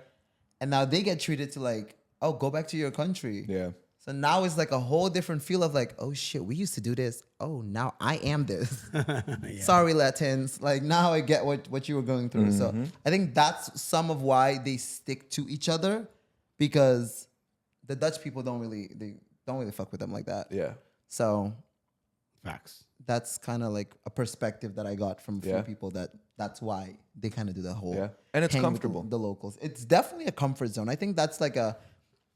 and now they get treated to like, oh, go back to your country. Yeah. So now it's like a whole different feel of like, oh shit, we used to do this. Oh, now I am this. Sorry, Latins. Like now I get what you were going through. So I think that's some of why they stick to each other, because the Dutch people don't really fuck with them like that. Yeah. So facts. That's kind of like a perspective that I got from people that's why they kind of do the whole and it's hang with comfortable. The locals. It's definitely a comfort zone. I think that's like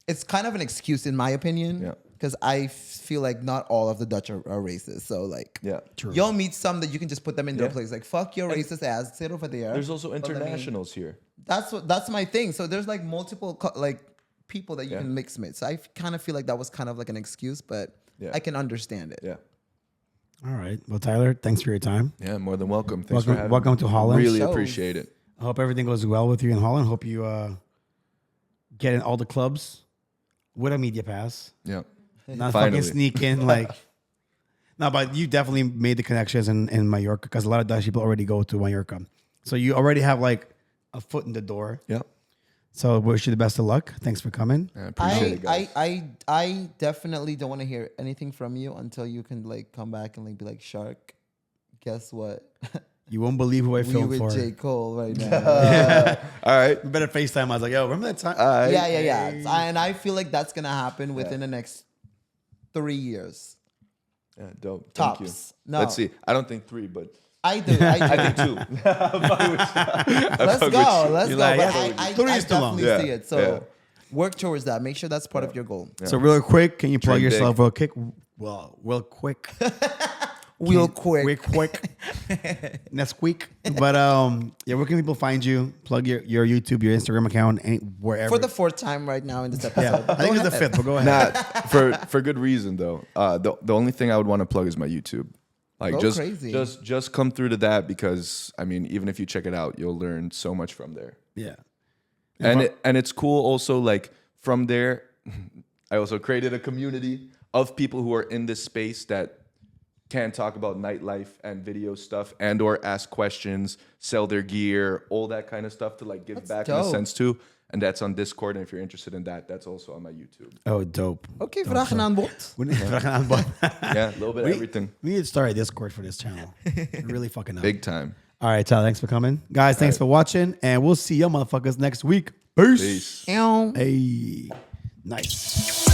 it's kind of an excuse in my opinion. Yeah. Because I feel like not all of the Dutch are racist. So like, True. You'll meet some that you can just put them in their place. Like, fuck your racist ass, sit over there. There's also internationals here. That's my thing. So there's like multiple like people that you can mix with. So I kind of feel like that was kind of like an excuse, but I can understand it. Yeah. All right. Well, Tyler, thanks for your time. Yeah, more than welcome. Thanks for having welcome me. to Holland. Really appreciate it. I hope everything goes well with you in Holland. Hope you get in all the clubs with a media pass. Yeah. Not Finally. fucking sneak in like. No, but you definitely made the connections in Mallorca, because a lot of Dutch people already go to Mallorca. So you already have like a foot in the door. Yeah. So wish you the best of luck. Thanks for coming. I appreciate it, guys. I definitely don't want to hear anything from you until you can like come back and like be like, Shark, guess what? You won't believe who I We filmed with for. J. Cole right now. All right. We better FaceTime. I was like, yo, remember that time? Yeah. And I feel like that's gonna happen within the next 3 years. Yeah, dope. Tops. Thank you. No. Let's see. I don't think 3, but I do. I think 2. Let's go. Let's go. like, But I 3 is too long. definitely see Yeah, it. So work towards that. Make sure that's part of your goal. So real quick, can you plug Dream yourself big. real quick? Well, real quick. Real quick. Real quick. Nesquik. But where can people find you? Plug your YouTube, your Instagram account, wherever. For the 4th time right now in this episode. yeah, I think it's the 5th, but go ahead. Nah, for good reason though. The only thing I would want to plug is my YouTube. Like Go just crazy. just come through to that, because I mean, even if you check it out, you'll learn so much from there. Yeah. And it's cool also, like from there, I also created a community of people who are in this space that can talk about nightlife and video stuff and or ask questions, sell their gear, all that kind of stuff to like give That's back in a dope. sense too. And that's on Discord. And if you're interested in that, that's also on my YouTube. Oh, dope. Oké, vraag en aanbod. Yeah, a little bit of everything. We need to start a Discord for this channel. Really fucking up. Big time. All right, Tyler, thanks for coming. Guys, thanks for watching. And we'll see y'all motherfuckers next week. Peace. Peace. Hey. Nice.